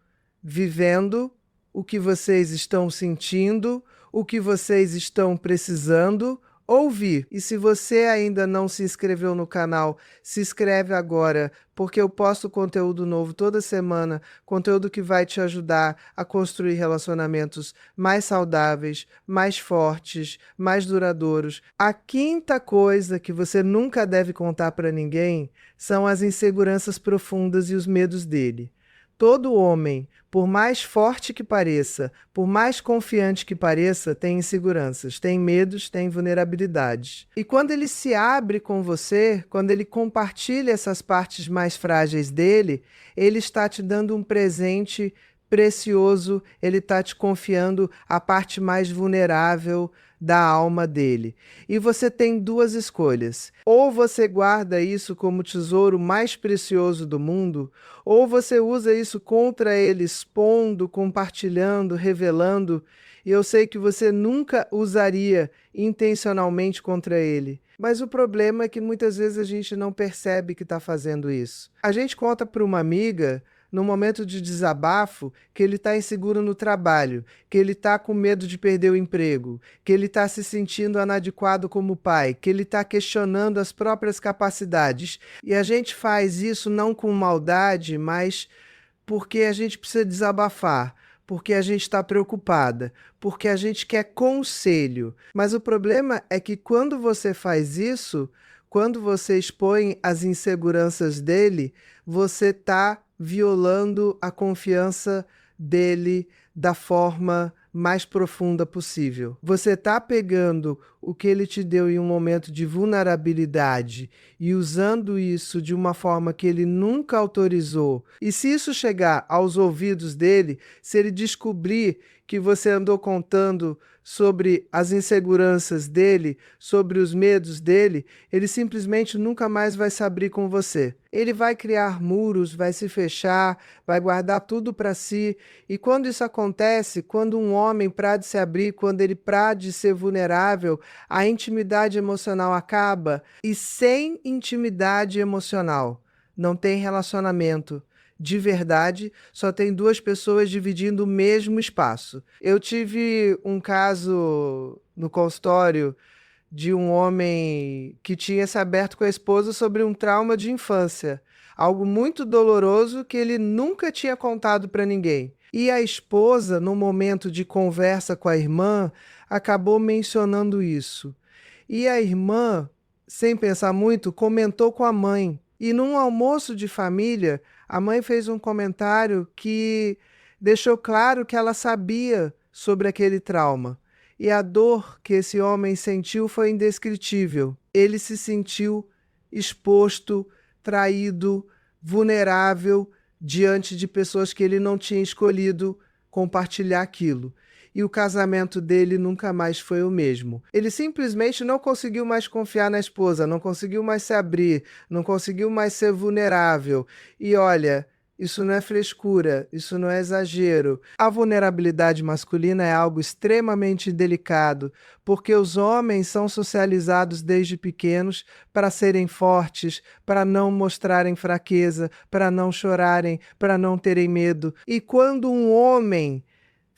vivendo, o que vocês estão sentindo, o que vocês estão precisando ouvir. E se você ainda não se inscreveu no canal, se inscreve agora, porque eu posto conteúdo novo toda semana, conteúdo que vai te ajudar a construir relacionamentos mais saudáveis, mais fortes, mais duradouros. A quinta coisa que você nunca deve contar para ninguém são as inseguranças profundas e os medos dele. Todo homem, por mais forte que pareça, por mais confiante que pareça, tem inseguranças, tem medos, tem vulnerabilidades. E quando ele se abre com você, quando ele compartilha essas partes mais frágeis dele, ele está te dando um presente precioso, ele está te confiando a parte mais vulnerável da alma dele. E você tem duas escolhas. Ou você guarda isso como o tesouro mais precioso do mundo, ou você usa isso contra ele, expondo, compartilhando, revelando. E eu sei que você nunca usaria intencionalmente contra ele. Mas o problema é que muitas vezes a gente não percebe que está fazendo isso. A gente conta para uma amiga num momento de desabafo, que ele está inseguro no trabalho, que ele está com medo de perder o emprego, que ele está se sentindo inadequado como pai, que ele está questionando as próprias capacidades. E a gente faz isso não com maldade, mas porque a gente precisa desabafar, porque a gente está preocupada, porque a gente quer conselho. Mas o problema é que quando você faz isso, quando você expõe as inseguranças dele, você está violando a confiança dele da forma mais profunda possível. Você está pegando o que ele te deu em um momento de vulnerabilidade e usando isso de uma forma que ele nunca autorizou. E se isso chegar aos ouvidos dele, se ele descobrir que você andou contando sobre as inseguranças dele, sobre os medos dele, ele simplesmente nunca mais vai se abrir com você. Ele vai criar muros, vai se fechar, vai guardar tudo para si. E quando isso acontece, quando um homem para de se abrir, quando ele para de ser vulnerável, a intimidade emocional acaba. E sem intimidade emocional não tem relacionamento. De verdade, só tem duas pessoas dividindo o mesmo espaço. Eu tive um caso no consultório de um homem que tinha se aberto com a esposa sobre um trauma de infância, algo muito doloroso que ele nunca tinha contado para ninguém. E a esposa, no momento de conversa com a irmã, acabou mencionando isso. E a irmã, sem pensar muito, comentou com a mãe. E num almoço de família, a mãe fez um comentário que deixou claro que ela sabia sobre aquele trauma. E a dor que esse homem sentiu foi indescritível. Ele se sentiu exposto, traído, vulnerável diante de pessoas que ele não tinha escolhido compartilhar aquilo. E o casamento dele nunca mais foi o mesmo. Ele simplesmente não conseguiu mais confiar na esposa, não conseguiu mais se abrir, não conseguiu mais ser vulnerável. E olha, isso não é frescura, isso não é exagero. A vulnerabilidade masculina é algo extremamente delicado, porque os homens são socializados desde pequenos para serem fortes, para não mostrarem fraqueza, para não chorarem, para não terem medo. E quando um homem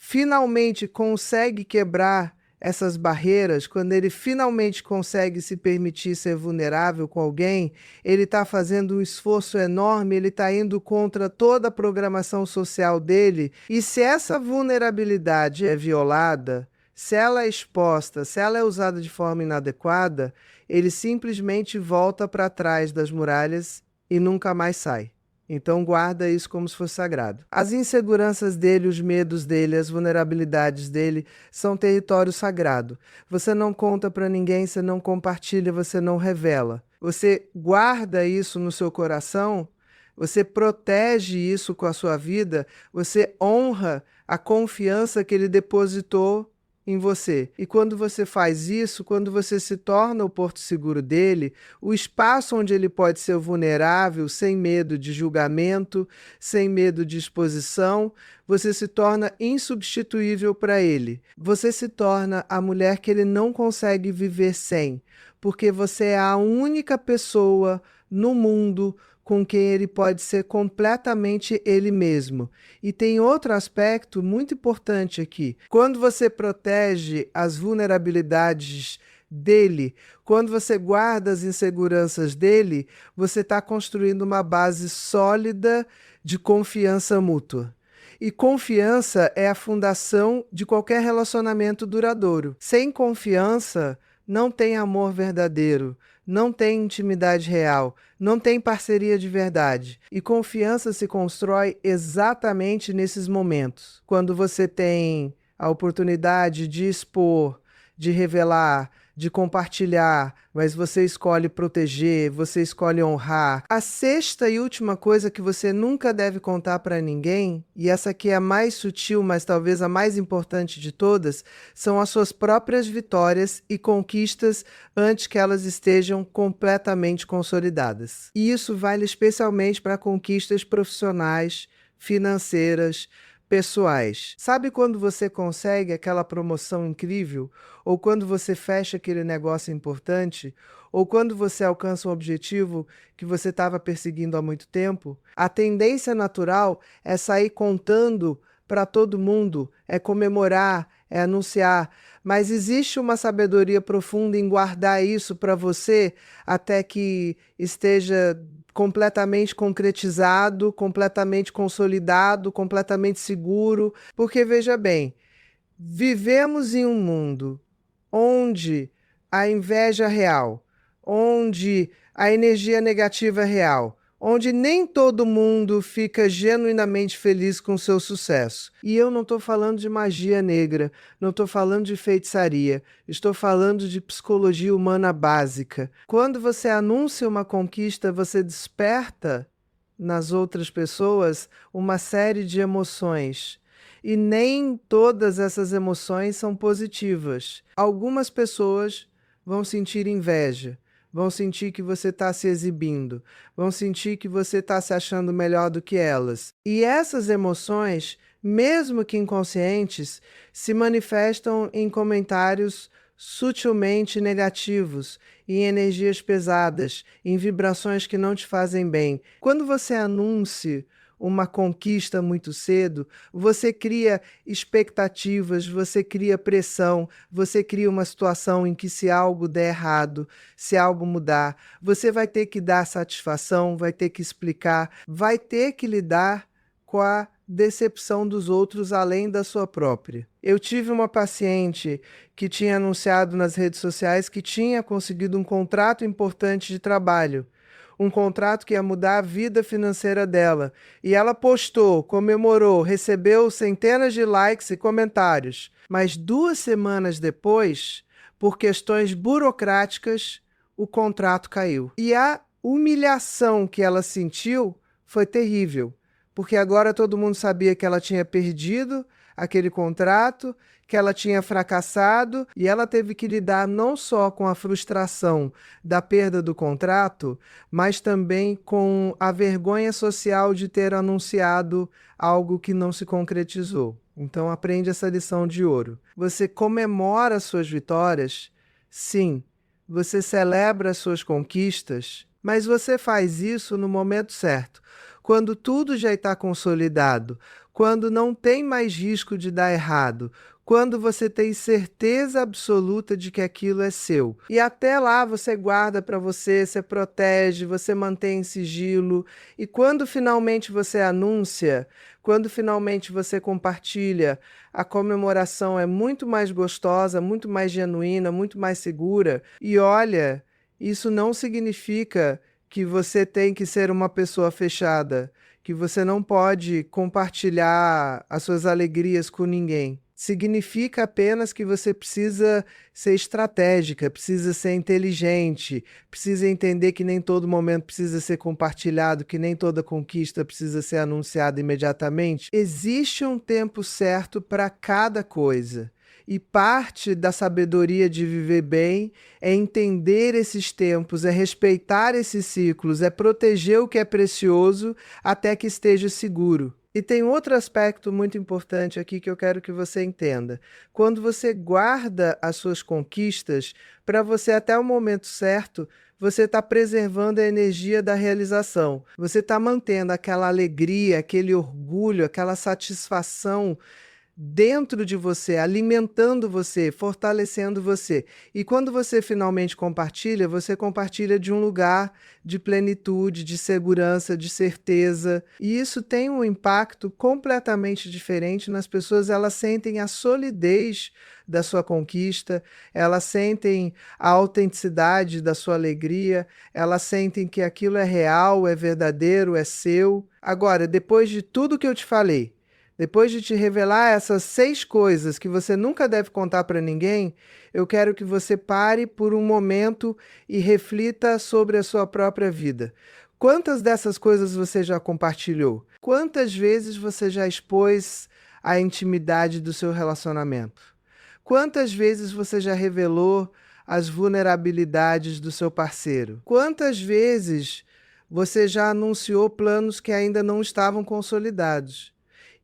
finalmente consegue quebrar essas barreiras, quando ele finalmente consegue se permitir ser vulnerável com alguém, ele está fazendo um esforço enorme, ele está indo contra toda a programação social dele. E se essa vulnerabilidade é violada, se ela é exposta, se ela é usada de forma inadequada, ele simplesmente volta para trás das muralhas e nunca mais sai. Então guarda isso como se fosse sagrado. As inseguranças dele, os medos dele, as vulnerabilidades dele são território sagrado. Você não conta para ninguém, você não compartilha, você não revela. Você guarda isso no seu coração, você protege isso com a sua vida, você honra a confiança que ele depositou em você. E quando você faz isso, quando você se torna o porto seguro dele, o espaço onde ele pode ser vulnerável, sem medo de julgamento, sem medo de exposição, você se torna insubstituível para ele. Você se torna a mulher que ele não consegue viver sem, porque você é a única pessoa no mundo com quem ele pode ser completamente ele mesmo. E tem outro aspecto muito importante aqui. Quando você protege as vulnerabilidades dele, quando você guarda as inseguranças dele, você está construindo uma base sólida de confiança mútua. E confiança é a fundação de qualquer relacionamento duradouro. Sem confiança, não tem amor verdadeiro, não tem intimidade real, não tem parceria de verdade. E confiança se constrói exatamente nesses momentos. Quando você tem a oportunidade de expor, de revelar, de compartilhar, mas você escolhe proteger, você escolhe honrar. A sexta e última coisa que você nunca deve contar para ninguém, e essa aqui é a mais sutil, mas talvez a mais importante de todas, são as suas próprias vitórias e conquistas antes que elas estejam completamente consolidadas. E isso vale especialmente para conquistas profissionais, financeiras, pessoais. Sabe quando você consegue aquela promoção incrível? Ou quando você fecha aquele negócio importante? Ou quando você alcança um objetivo que você estava perseguindo há muito tempo? A tendência natural é sair contando para todo mundo, é comemorar, é anunciar. Mas existe uma sabedoria profunda em guardar isso para você até que esteja completamente concretizado, completamente consolidado, completamente seguro. Porque veja bem, vivemos em um mundo onde a inveja é real, onde a energia negativa é real, onde nem todo mundo fica genuinamente feliz com o seu sucesso. E eu não estou falando de magia negra, não estou falando de feitiçaria, estou falando de psicologia humana básica. Quando você anuncia uma conquista, você desperta nas outras pessoas uma série de emoções. E nem todas essas emoções são positivas. Algumas pessoas vão sentir inveja, vão sentir que você está se exibindo, vão sentir que você está se achando melhor do que elas. E essas emoções, mesmo que inconscientes, se manifestam em comentários sutilmente negativos, em energias pesadas, em vibrações que não te fazem bem. Quando você anuncia uma conquista muito cedo, você cria expectativas, você cria pressão, você cria uma situação em que se algo der errado, se algo mudar, você vai ter que dar satisfação, vai ter que explicar, vai ter que lidar com a decepção dos outros além da sua própria. Eu tive uma paciente que tinha anunciado nas redes sociais que tinha conseguido um contrato importante de trabalho, um contrato que ia mudar a vida financeira dela. E ela postou, comemorou, recebeu centenas de likes e comentários. Mas 2 semanas depois, por questões burocráticas, o contrato caiu. E a humilhação que ela sentiu foi terrível, porque agora todo mundo sabia que ela tinha perdido aquele contrato, que ela tinha fracassado, e ela teve que lidar não só com a frustração da perda do contrato, mas também com a vergonha social de ter anunciado algo que não se concretizou. Então aprende essa lição de ouro. Você comemora suas vitórias? Sim. Você celebra as suas conquistas? Mas você faz isso no momento certo, quando tudo já está consolidado, quando não tem mais risco de dar errado, quando você tem certeza absoluta de que aquilo é seu. E até lá você guarda para você, você protege, você mantém em sigilo. E quando finalmente você anuncia, quando finalmente você compartilha, a comemoração é muito mais gostosa, muito mais genuína, muito mais segura. E olha, isso não significa que você tem que ser uma pessoa fechada, que você não pode compartilhar as suas alegrias com ninguém. Significa apenas que você precisa ser estratégica, precisa ser inteligente, precisa entender que nem todo momento precisa ser compartilhado, que nem toda conquista precisa ser anunciada imediatamente. Existe um tempo certo para cada coisa. E parte da sabedoria de viver bem é entender esses tempos, é respeitar esses ciclos, é proteger o que é precioso até que esteja seguro. E tem outro aspecto muito importante aqui que eu quero que você entenda. Quando você guarda as suas conquistas, para você até o momento certo, você está preservando a energia da realização. Você está mantendo aquela alegria, aquele orgulho, aquela satisfação dentro de você, alimentando você, fortalecendo você. E quando você finalmente compartilha, você compartilha de um lugar de plenitude, de segurança, de certeza. E isso tem um impacto completamente diferente nas pessoas. Elas sentem a solidez da sua conquista, elas sentem a autenticidade da sua alegria, elas sentem que aquilo é real, é verdadeiro, é seu. Agora, depois de tudo que eu te falei, depois de te revelar essas 6 coisas que você nunca deve contar para ninguém, eu quero que você pare por um momento e reflita sobre a sua própria vida. Quantas dessas coisas você já compartilhou? Quantas vezes você já expôs a intimidade do seu relacionamento? Quantas vezes você já revelou as vulnerabilidades do seu parceiro? Quantas vezes você já anunciou planos que ainda não estavam consolidados?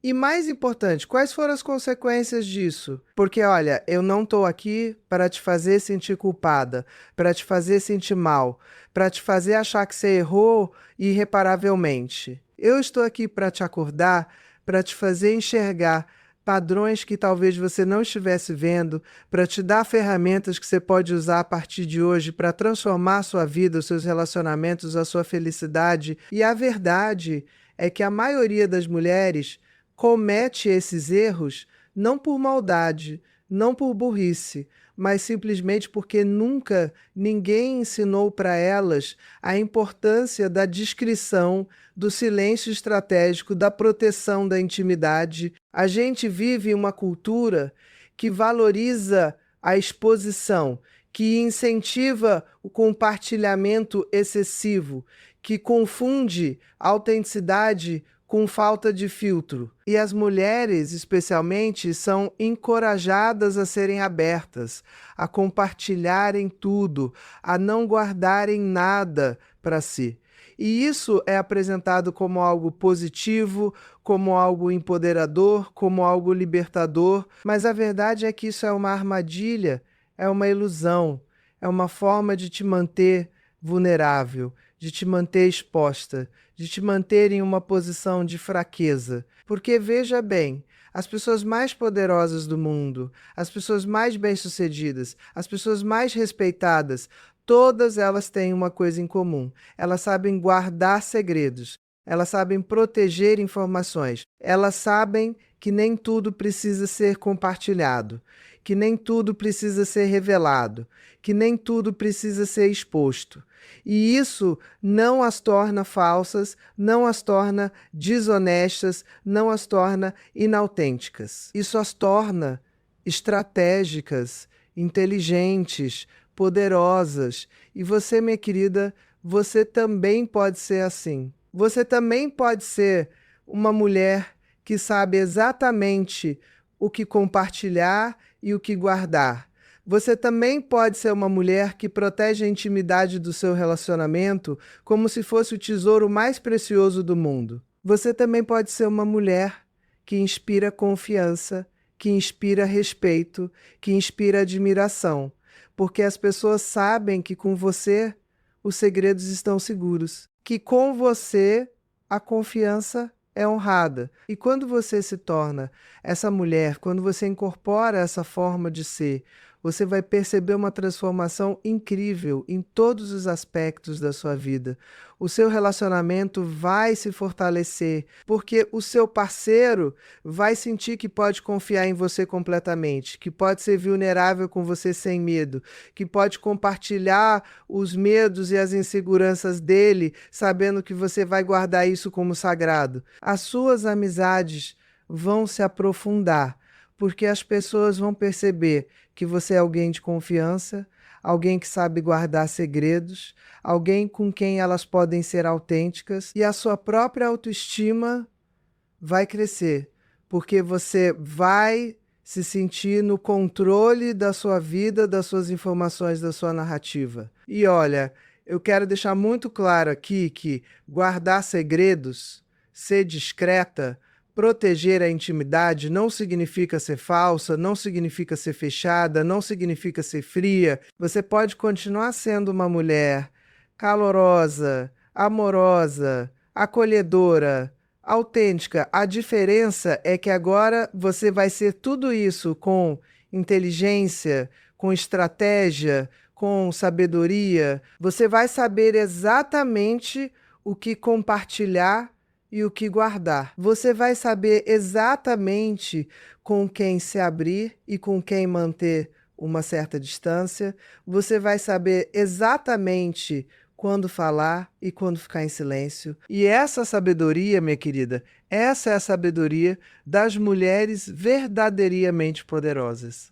E mais importante, quais foram as consequências disso? Porque, olha, eu não estou aqui para te fazer sentir culpada, para te fazer sentir mal, para te fazer achar que você errou irreparavelmente. Eu estou aqui para te acordar, para te fazer enxergar padrões que talvez você não estivesse vendo, para te dar ferramentas que você pode usar a partir de hoje para transformar a sua vida, os seus relacionamentos, a sua felicidade. E a verdade é que a maioria das mulheres comete esses erros não por maldade, não por burrice, mas simplesmente porque nunca ninguém ensinou para elas a importância da discrição, do silêncio estratégico, da proteção da intimidade. A gente vive em uma cultura que valoriza a exposição, que incentiva o compartilhamento excessivo, que confunde autenticidade com falta de filtro. E as mulheres, especialmente, são encorajadas a serem abertas, a compartilharem tudo, a não guardarem nada para si. E isso é apresentado como algo positivo, como algo empoderador, como algo libertador, mas a verdade é que isso é uma armadilha, é uma ilusão, é uma forma de te manter vulnerável, de te manter exposta, de te manter em uma posição de fraqueza. Porque, veja bem, as pessoas mais poderosas do mundo, as pessoas mais bem-sucedidas, as pessoas mais respeitadas, todas elas têm uma coisa em comum. Elas sabem guardar segredos, elas sabem proteger informações, elas sabem que nem tudo precisa ser compartilhado, que nem tudo precisa ser revelado, que nem tudo precisa ser exposto. E isso não as torna falsas, não as torna desonestas, não as torna inautênticas. Isso as torna estratégicas, inteligentes, poderosas. E você, minha querida, você também pode ser assim. Você também pode ser uma mulher que sabe exatamente o que compartilhar e o que guardar. Você também pode ser uma mulher que protege a intimidade do seu relacionamento como se fosse o tesouro mais precioso do mundo. Você também pode ser uma mulher que inspira confiança, que inspira respeito, que inspira admiração, porque as pessoas sabem que com você os segredos estão seguros, que com você a confiança é honrada. E quando você se torna essa mulher, quando você incorpora essa forma de ser, você vai perceber uma transformação incrível em todos os aspectos da sua vida. O seu relacionamento vai se fortalecer, porque o seu parceiro vai sentir que pode confiar em você completamente, que pode ser vulnerável com você sem medo, que pode compartilhar os medos e as inseguranças dele, sabendo que você vai guardar isso como sagrado. As suas amizades vão se aprofundar, porque as pessoas vão perceber que você é alguém de confiança, alguém que sabe guardar segredos, alguém com quem elas podem ser autênticas, e a sua própria autoestima vai crescer, porque você vai se sentir no controle da sua vida, das suas informações, da sua narrativa. E olha, eu quero deixar muito claro aqui que guardar segredos, ser discreta, proteger a intimidade não significa ser falsa, não significa ser fechada, não significa ser fria. Você pode continuar sendo uma mulher calorosa, amorosa, acolhedora, autêntica. A diferença é que agora você vai ser tudo isso com inteligência, com estratégia, com sabedoria. Você vai saber exatamente o que compartilhar e o que guardar. Você vai saber exatamente com quem se abrir e com quem manter uma certa distância. Você vai saber exatamente quando falar e quando ficar em silêncio. E essa sabedoria, minha querida, essa é a sabedoria das mulheres verdadeiramente poderosas.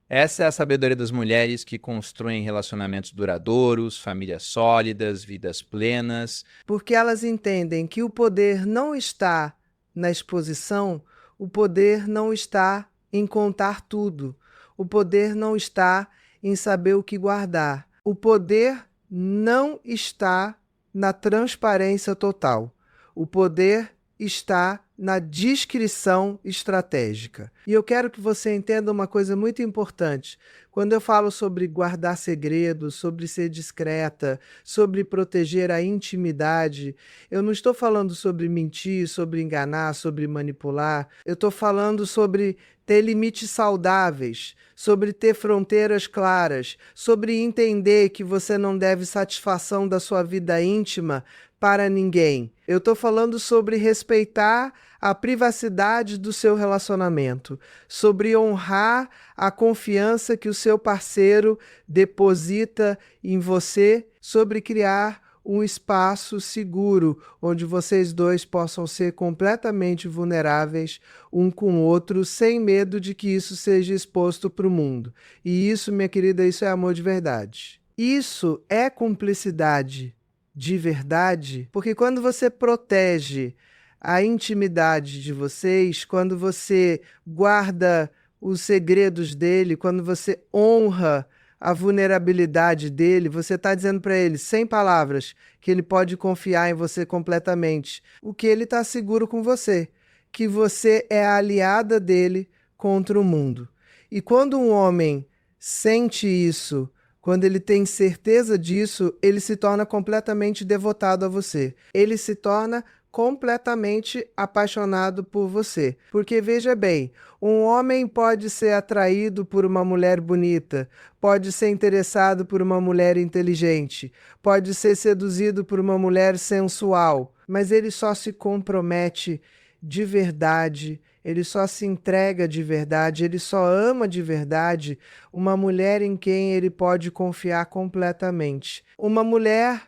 Essa é a sabedoria das mulheres que constroem relacionamentos duradouros, famílias sólidas, vidas plenas. Porque elas entendem que o poder não está na exposição, o poder não está em contar tudo, o poder não está em saber o que guardar. O poder não está na transparência total. O poder está na discrição estratégica. E eu quero que você entenda uma coisa muito importante. Quando eu falo sobre guardar segredos, sobre ser discreta, sobre proteger a intimidade, eu não estou falando sobre mentir, sobre enganar, sobre manipular. Eu estou falando sobre ter limites saudáveis, sobre ter fronteiras claras, sobre entender que você não deve satisfação da sua vida íntima para ninguém. Eu estou falando sobre respeitar a privacidade do seu relacionamento, sobre honrar a confiança que o seu parceiro deposita em você, sobre criar um espaço seguro onde vocês dois possam ser completamente vulneráveis um com o outro, sem medo de que isso seja exposto para o mundo. E isso, minha querida, isso é amor de verdade. Isso é cumplicidade de verdade, porque quando você protege a intimidade de vocês, quando você guarda os segredos dele, quando você honra a vulnerabilidade dele, você está dizendo para ele, sem palavras, que ele pode confiar em você completamente, o que ele está seguro com você, que você é a aliada dele contra o mundo. E quando um homem sente isso, quando ele tem certeza disso, ele se torna completamente devotado a você. Ele se torna completamente apaixonado por você. Porque veja bem, um homem pode ser atraído por uma mulher bonita, pode ser interessado por uma mulher inteligente, pode ser seduzido por uma mulher sensual, mas ele só se compromete de verdade, ele só se entrega de verdade, ele só ama de verdade uma mulher em quem ele pode confiar completamente. Uma mulher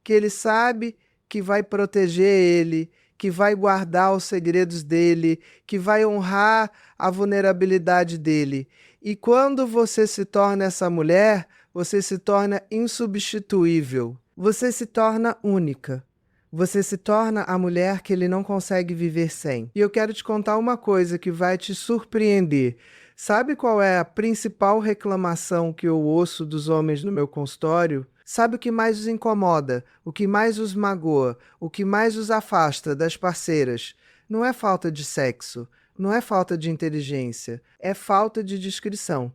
que ele sabe que vai proteger ele, que vai guardar os segredos dele, que vai honrar a vulnerabilidade dele. E quando você se torna essa mulher, você se torna insubstituível. Você se torna única. Você se torna a mulher que ele não consegue viver sem. E eu quero te contar uma coisa que vai te surpreender. Sabe qual é a principal reclamação que eu ouço dos homens no meu consultório? Sabe o que mais os incomoda? O que mais os magoa? O que mais os afasta das parceiras? Não é falta de sexo, não é falta de inteligência, é falta de discrição.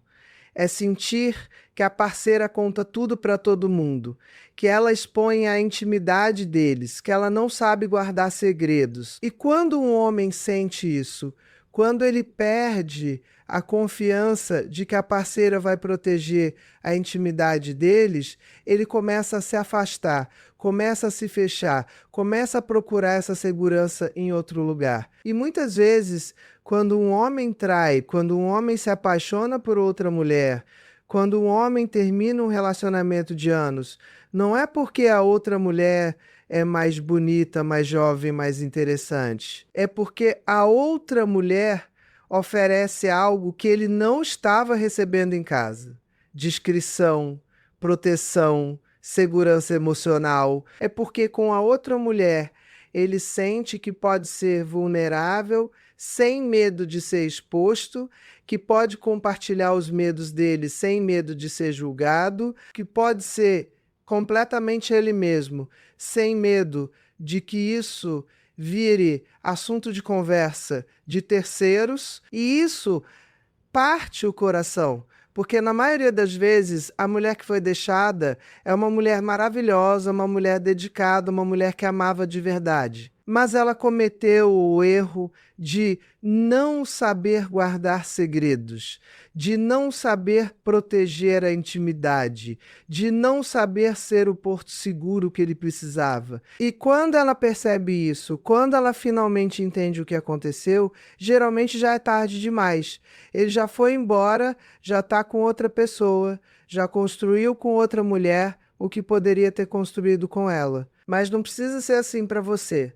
É sentir que a parceira conta tudo para todo mundo, que ela expõe a intimidade deles, que ela não sabe guardar segredos. E quando um homem sente isso, quando ele perde a confiança de que a parceira vai proteger a intimidade deles, ele começa a se afastar, começa a se fechar, começa a procurar essa segurança em outro lugar. E muitas vezes, quando um homem trai, quando um homem se apaixona por outra mulher, quando um homem termina um relacionamento de anos, não é porque a outra mulher é mais bonita, mais jovem, mais interessante. É porque a outra mulher oferece algo que ele não estava recebendo em casa. Discrição, proteção, segurança emocional. É porque com a outra mulher ele sente que pode ser vulnerável, sem medo de ser exposto, que pode compartilhar os medos dele sem medo de ser julgado, que pode ser completamente ele mesmo, sem medo de que isso vire assunto de conversa de terceiros, e isso parte o coração. Porque na maioria das vezes a mulher que foi deixada é uma mulher maravilhosa, uma mulher dedicada, uma mulher que amava de verdade. Mas ela cometeu o erro de não saber guardar segredos, de não saber proteger a intimidade, de não saber ser o porto seguro que ele precisava. E quando ela percebe isso, quando ela finalmente entende o que aconteceu, geralmente já é tarde demais. Ele já foi embora, já está com outra pessoa, já construiu com outra mulher o que poderia ter construído com ela. Mas não precisa ser assim para você.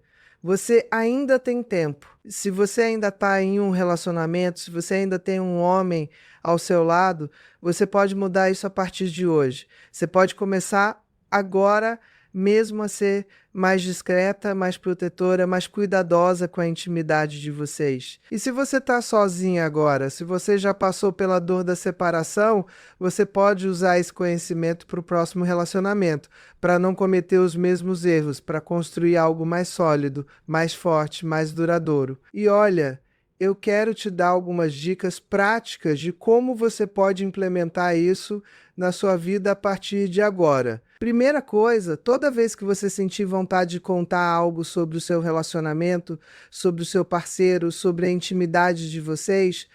Você ainda tem tempo. Se você ainda está em um relacionamento, se você ainda tem um homem ao seu lado, você pode mudar isso a partir de hoje. Você pode começar agora mesmo a ser mais discreta, mais protetora, mais cuidadosa com a intimidade de vocês. E se você está sozinha agora, se você já passou pela dor da separação, você pode usar esse conhecimento para o próximo relacionamento, para não cometer os mesmos erros, para construir algo mais sólido, mais forte, mais duradouro. E olha, eu quero te dar algumas dicas práticas de como você pode implementar isso na sua vida a partir de agora. Primeira coisa, toda vez que você sentir vontade de contar algo sobre o seu relacionamento, sobre o seu parceiro, sobre a intimidade de vocês,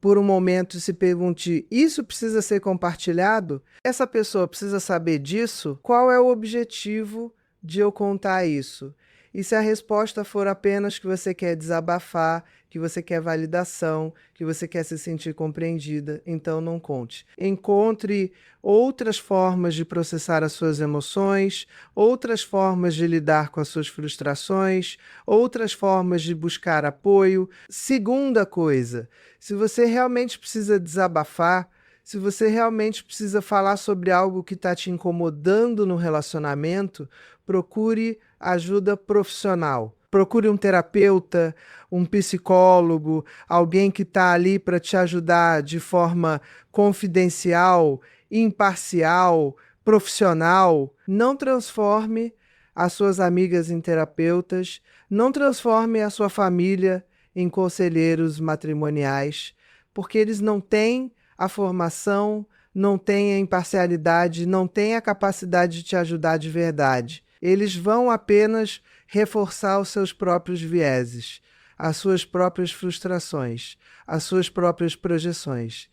por um momento se pergunte, isso precisa ser compartilhado? Essa pessoa precisa saber disso? Qual é o objetivo de eu contar isso? E se a resposta for apenas que você quer desabafar, que você quer validação, que você quer se sentir compreendida, então não conte. Encontre outras formas de processar as suas emoções, outras formas de lidar com as suas frustrações, outras formas de buscar apoio. Segunda coisa, se você realmente precisa desabafar, se você realmente precisa falar sobre algo que está te incomodando no relacionamento, procure ajuda profissional. Procure um terapeuta, um psicólogo, alguém que está ali para te ajudar de forma confidencial, imparcial, profissional. Não transforme as suas amigas em terapeutas, não transforme a sua família em conselheiros matrimoniais, porque eles não têm a formação, não têm a imparcialidade, não têm a capacidade de te ajudar de verdade. Eles vão apenas reforçar os seus próprios vieses, as suas próprias frustrações, as suas próprias projeções.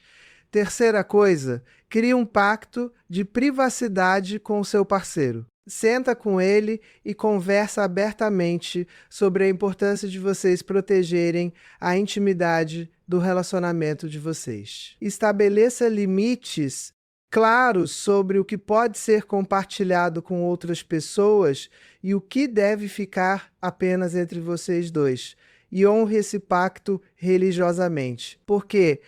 Terceira coisa, crie um pacto de privacidade com o seu parceiro. Senta com ele e conversa abertamente sobre a importância de vocês protegerem a intimidade do relacionamento de vocês. Estabeleça limites claros sobre o que pode ser compartilhado com outras pessoas e o que deve ficar apenas entre vocês dois. E honre esse pacto religiosamente. Porque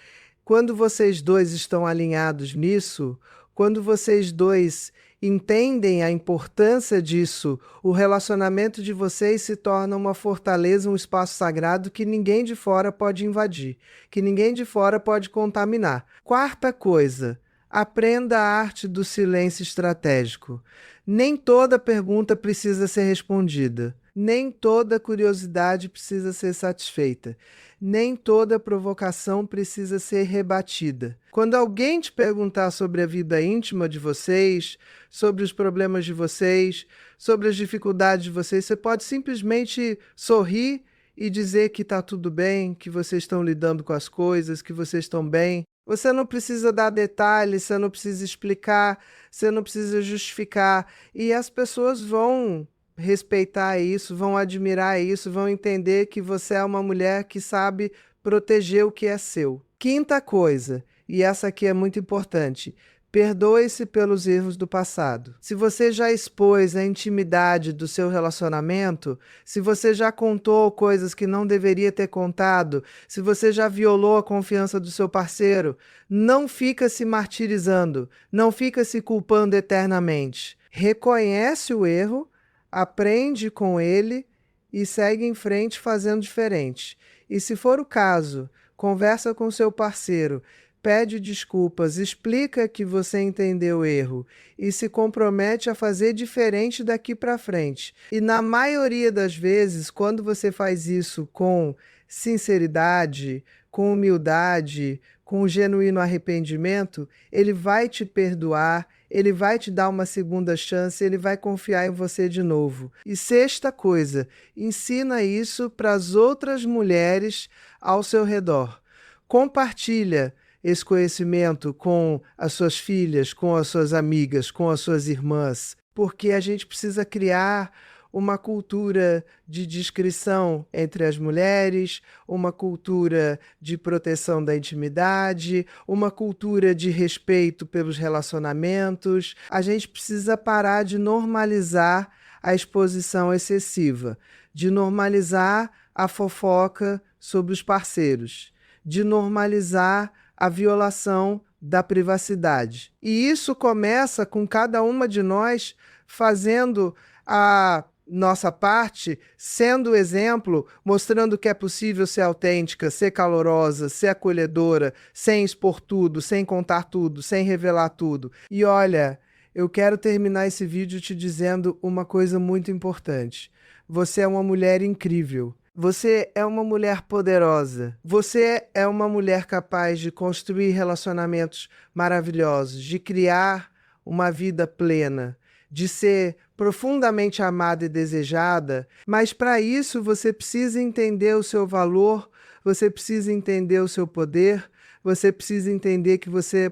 quando vocês dois estão alinhados nisso, quando vocês dois entendem a importância disso, o relacionamento de vocês se torna uma fortaleza, um espaço sagrado que ninguém de fora pode invadir, que ninguém de fora pode contaminar. Quarta coisa, aprenda a arte do silêncio estratégico. Nem toda pergunta precisa ser respondida. Nem toda curiosidade precisa ser satisfeita. Nem toda provocação precisa ser rebatida. Quando alguém te perguntar sobre a vida íntima de vocês, sobre os problemas de vocês, sobre as dificuldades de vocês, você pode simplesmente sorrir e dizer que está tudo bem, que vocês estão lidando com as coisas, que vocês estão bem. Você não precisa dar detalhes, você não precisa explicar, você não precisa justificar. E as pessoas vão respeitar isso, vão admirar isso, vão entender que você é uma mulher que sabe proteger o que é seu. Quinta coisa, e essa aqui é muito importante, perdoe-se pelos erros do passado. Se você já expôs a intimidade do seu relacionamento, se você já contou coisas que não deveria ter contado, se você já violou a confiança do seu parceiro, não fica se martirizando, não fica se culpando eternamente. Reconhece o erro, aprende com ele e segue em frente fazendo diferente. E se for o caso, conversa com seu parceiro, pede desculpas, explica que você entendeu o erro e se compromete a fazer diferente daqui para frente. E na maioria das vezes, quando você faz isso com sinceridade, com humildade, com genuíno arrependimento, ele vai te perdoar, ele vai te dar uma segunda chance, ele vai confiar em você de novo. E sexta coisa, ensina isso para as outras mulheres ao seu redor. Compartilha esse conhecimento com as suas filhas, com as suas amigas, com as suas irmãs, porque a gente precisa criar uma cultura de discrição entre as mulheres, uma cultura de proteção da intimidade, uma cultura de respeito pelos relacionamentos. A gente precisa parar de normalizar a exposição excessiva, de normalizar a fofoca sobre os parceiros, de normalizar a violação da privacidade. E isso começa com cada uma de nós fazendo a nossa parte, sendo exemplo, mostrando que é possível ser autêntica, ser calorosa, ser acolhedora, sem expor tudo, sem contar tudo, sem revelar tudo. E olha, eu quero terminar esse vídeo te dizendo uma coisa muito importante. Você é uma mulher incrível. Você é uma mulher poderosa. Você é uma mulher capaz de construir relacionamentos maravilhosos, de criar uma vida plena, de ser profundamente amada e desejada, mas para isso você precisa entender o seu valor, você precisa entender o seu poder, você precisa entender que você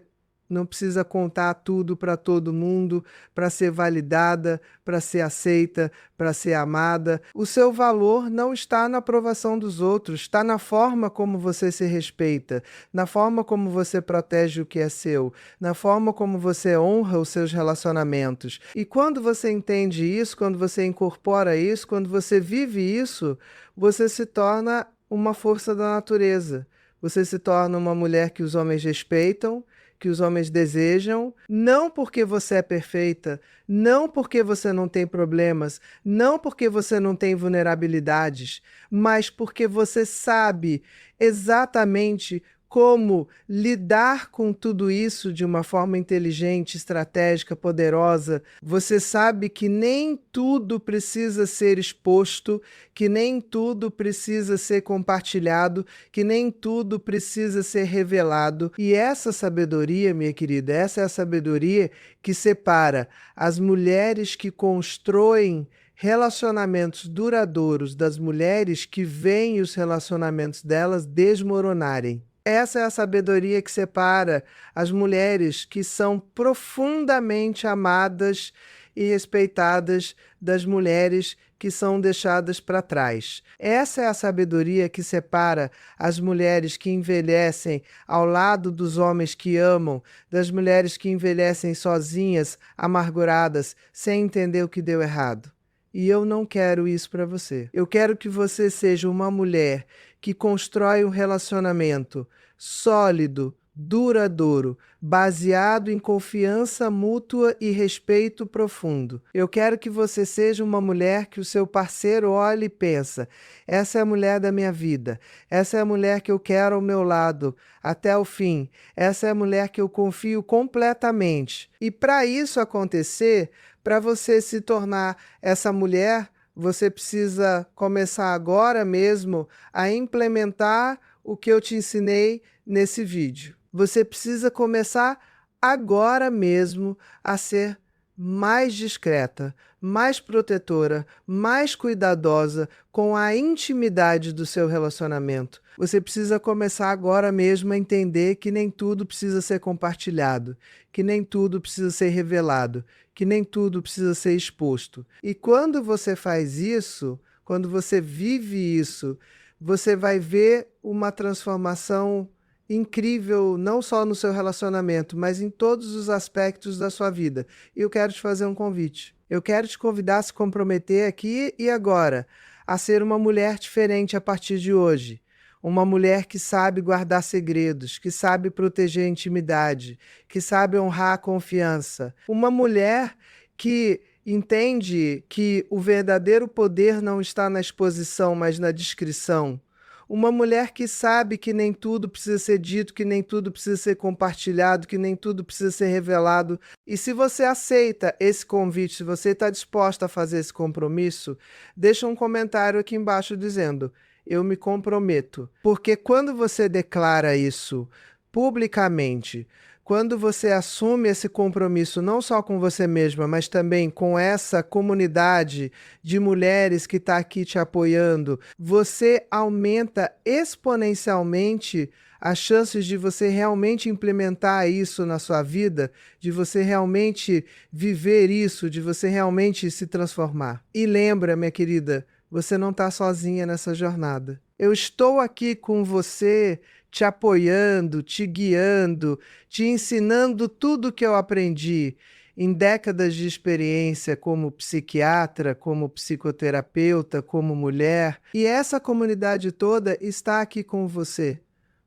não precisa contar tudo para todo mundo, para ser validada, para ser aceita, para ser amada. O seu valor não está na aprovação dos outros, está na forma como você se respeita, na forma como você protege o que é seu, na forma como você honra os seus relacionamentos. E quando você entende isso, quando você incorpora isso, quando você vive isso, você se torna uma força da natureza. Você se torna uma mulher que os homens respeitam, que os homens desejam, não porque você é perfeita, não porque você não tem problemas, não porque você não tem vulnerabilidades, mas porque você sabe exatamente como lidar com tudo isso de uma forma inteligente, estratégica, poderosa. Você sabe que nem tudo precisa ser exposto, que nem tudo precisa ser compartilhado, que nem tudo precisa ser revelado. E essa sabedoria, minha querida, essa é a sabedoria que separa as mulheres que constroem relacionamentos duradouros das mulheres que veem os relacionamentos delas desmoronarem. Essa é a sabedoria que separa as mulheres que são profundamente amadas e respeitadas das mulheres que são deixadas para trás. Essa é a sabedoria que separa as mulheres que envelhecem ao lado dos homens que amam, das mulheres que envelhecem sozinhas, amarguradas, sem entender o que deu errado. E eu não quero isso para você. Eu quero que você seja uma mulher que constrói um relacionamento sólido, duradouro, baseado em confiança mútua e respeito profundo. Eu quero que você seja uma mulher que o seu parceiro olha e pensa: essa é a mulher da minha vida, essa é a mulher que eu quero ao meu lado até o fim, essa é a mulher que eu confio completamente. E para isso acontecer, para você se tornar essa mulher, você precisa começar agora mesmo a implementar o que eu te ensinei nesse vídeo. Você precisa começar agora mesmo a ser mais discreta, mais protetora, mais cuidadosa com a intimidade do seu relacionamento. Você precisa começar agora mesmo a entender que nem tudo precisa ser compartilhado, que nem tudo precisa ser revelado, que nem tudo precisa ser exposto. E quando você faz isso, quando você vive isso, você vai ver uma transformação incrível, não só no seu relacionamento, mas em todos os aspectos da sua vida. E eu quero te fazer um convite. Eu quero te convidar a se comprometer aqui e agora a ser uma mulher diferente a partir de hoje. Uma mulher que sabe guardar segredos, que sabe proteger a intimidade, que sabe honrar a confiança. Uma mulher que entende que o verdadeiro poder não está na exposição, mas na discrição. Uma mulher que sabe que nem tudo precisa ser dito, que nem tudo precisa ser compartilhado, que nem tudo precisa ser revelado. E se você aceita esse convite, se você está disposta a fazer esse compromisso, deixa um comentário aqui embaixo dizendo: eu me comprometo. Porque quando você declara isso publicamente, quando você assume esse compromisso não só com você mesma, mas também com essa comunidade de mulheres que está aqui te apoiando, você aumenta exponencialmente as chances de você realmente implementar isso na sua vida, de você realmente viver isso, de você realmente se transformar. E lembra, minha querida, você não está sozinha nessa jornada. Eu estou aqui com você, te apoiando, te guiando, te ensinando tudo o que eu aprendi em décadas de experiência como psiquiatra, como psicoterapeuta, como mulher. E essa comunidade toda está aqui com você.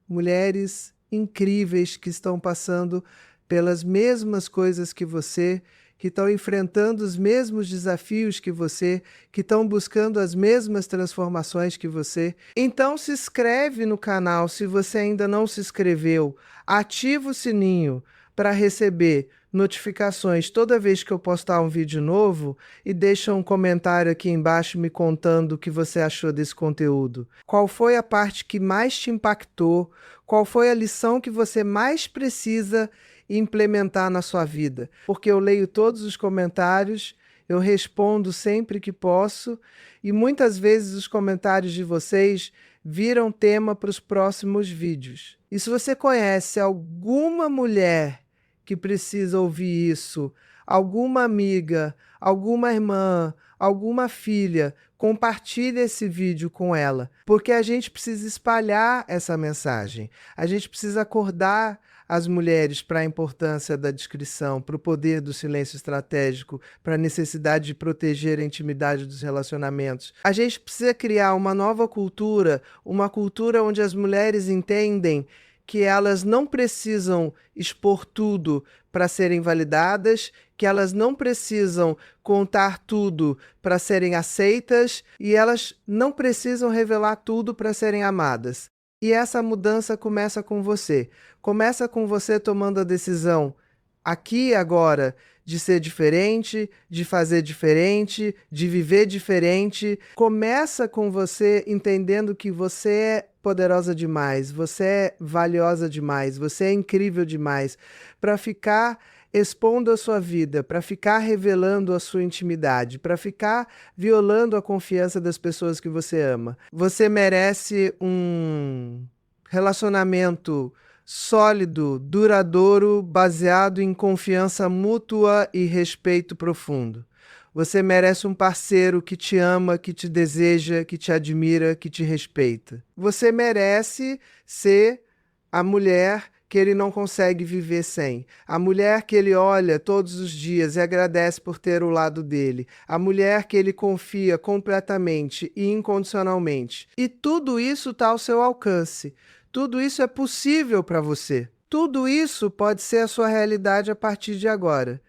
Mulheres incríveis que estão passando pelas mesmas coisas que você, que estão enfrentando os mesmos desafios que você, que estão buscando as mesmas transformações que você. Então se inscreve no canal se você ainda não se inscreveu, ativa o sininho para receber notificações toda vez que eu postar um vídeo novo e deixa um comentário aqui embaixo me contando o que você achou desse conteúdo. Qual foi a parte que mais te impactou? Qual foi a lição que você mais precisa implementar na sua vida? Porque eu leio todos os comentários, eu respondo sempre que posso e muitas vezes os comentários de vocês viram tema para os próximos vídeos. E se você conhece alguma mulher que precisa ouvir isso, alguma amiga, alguma irmã, alguma filha, compartilhe esse vídeo com ela, porque a gente precisa espalhar essa mensagem. A gente precisa acordar as mulheres para a importância da discrição, para o poder do silêncio estratégico, para a necessidade de proteger a intimidade dos relacionamentos. A gente precisa criar uma nova cultura, uma cultura onde as mulheres entendem que elas não precisam expor tudo para serem validadas, que elas não precisam contar tudo para serem aceitas e elas não precisam revelar tudo para serem amadas. E essa mudança começa com você. Começa com você tomando a decisão aqui e agora de ser diferente, de fazer diferente, de viver diferente. Começa com você entendendo que você é poderosa demais, você é valiosa demais, você é incrível demais para ficar expondo a sua vida, para ficar revelando a sua intimidade, para ficar violando a confiança das pessoas que você ama. Você merece um relacionamento sólido, duradouro, baseado em confiança mútua e respeito profundo. Você merece um parceiro que te ama, que te deseja, que te admira, que te respeita. Você merece ser a mulher que ele não consegue viver sem. A mulher que ele olha todos os dias e agradece por ter o lado dele. A mulher que ele confia completamente e incondicionalmente. E tudo isso está ao seu alcance. Tudo isso é possível para você. Tudo isso pode ser a sua realidade a partir de agora.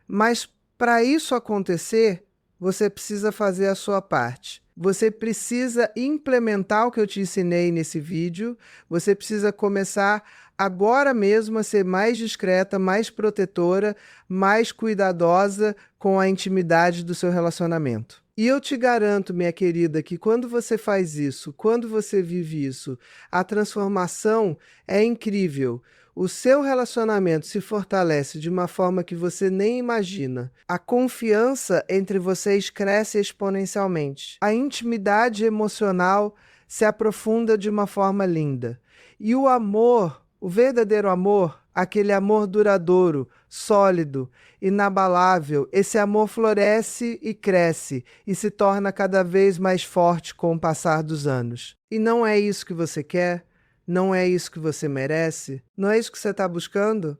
Mas para isso acontecer, você precisa fazer a sua parte. Você precisa implementar o que eu te ensinei nesse vídeo. Você precisa começar agora mesmo a ser mais discreta, mais protetora, mais cuidadosa com a intimidade do seu relacionamento. E eu te garanto, minha querida, que quando você faz isso, quando você vive isso, a transformação é incrível. O seu relacionamento se fortalece de uma forma que você nem imagina. A confiança entre vocês cresce exponencialmente. A intimidade emocional se aprofunda de uma forma linda. E o amor, o verdadeiro amor, aquele amor duradouro, sólido, inabalável, esse amor floresce e cresce e se torna cada vez mais forte com o passar dos anos. E não é isso que você quer? Não é isso que você merece? Não é isso que você está buscando?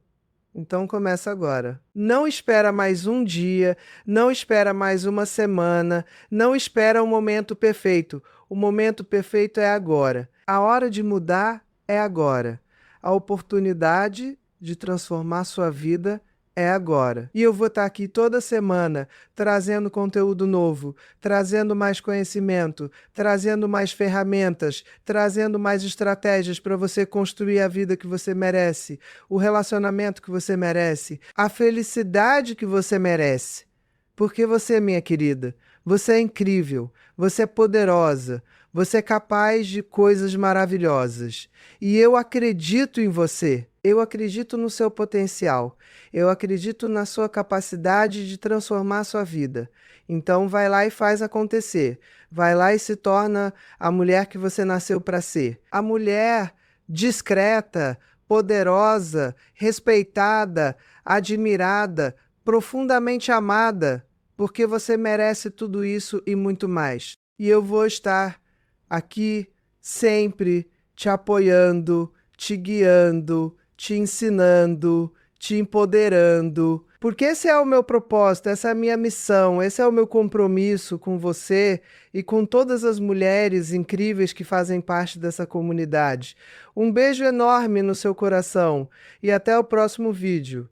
Então começa agora. Não espera mais um dia, não espera mais uma semana, não espera o momento perfeito. O momento perfeito é agora. A hora de mudar é agora. A oportunidade de transformar sua vida é agora. E eu vou estar aqui toda semana trazendo conteúdo novo, trazendo mais conhecimento, trazendo mais ferramentas, trazendo mais estratégias para você construir a vida que você merece, o relacionamento que você merece, a felicidade que você merece. Porque você, minha querida, você é incrível, você é poderosa, você é capaz de coisas maravilhosas. E eu acredito em você. Eu acredito no seu potencial. Eu acredito na sua capacidade de transformar a sua vida. Então vai lá e faz acontecer. Vai lá e se torna a mulher que você nasceu para ser. A mulher discreta, poderosa, respeitada, admirada, profundamente amada, porque você merece tudo isso e muito mais. E eu vou estar aqui sempre te apoiando, te guiando, te ensinando, te empoderando, porque esse é o meu propósito, essa é a minha missão, esse é o meu compromisso com você e com todas as mulheres incríveis que fazem parte dessa comunidade. Um beijo enorme no seu coração e até o próximo vídeo.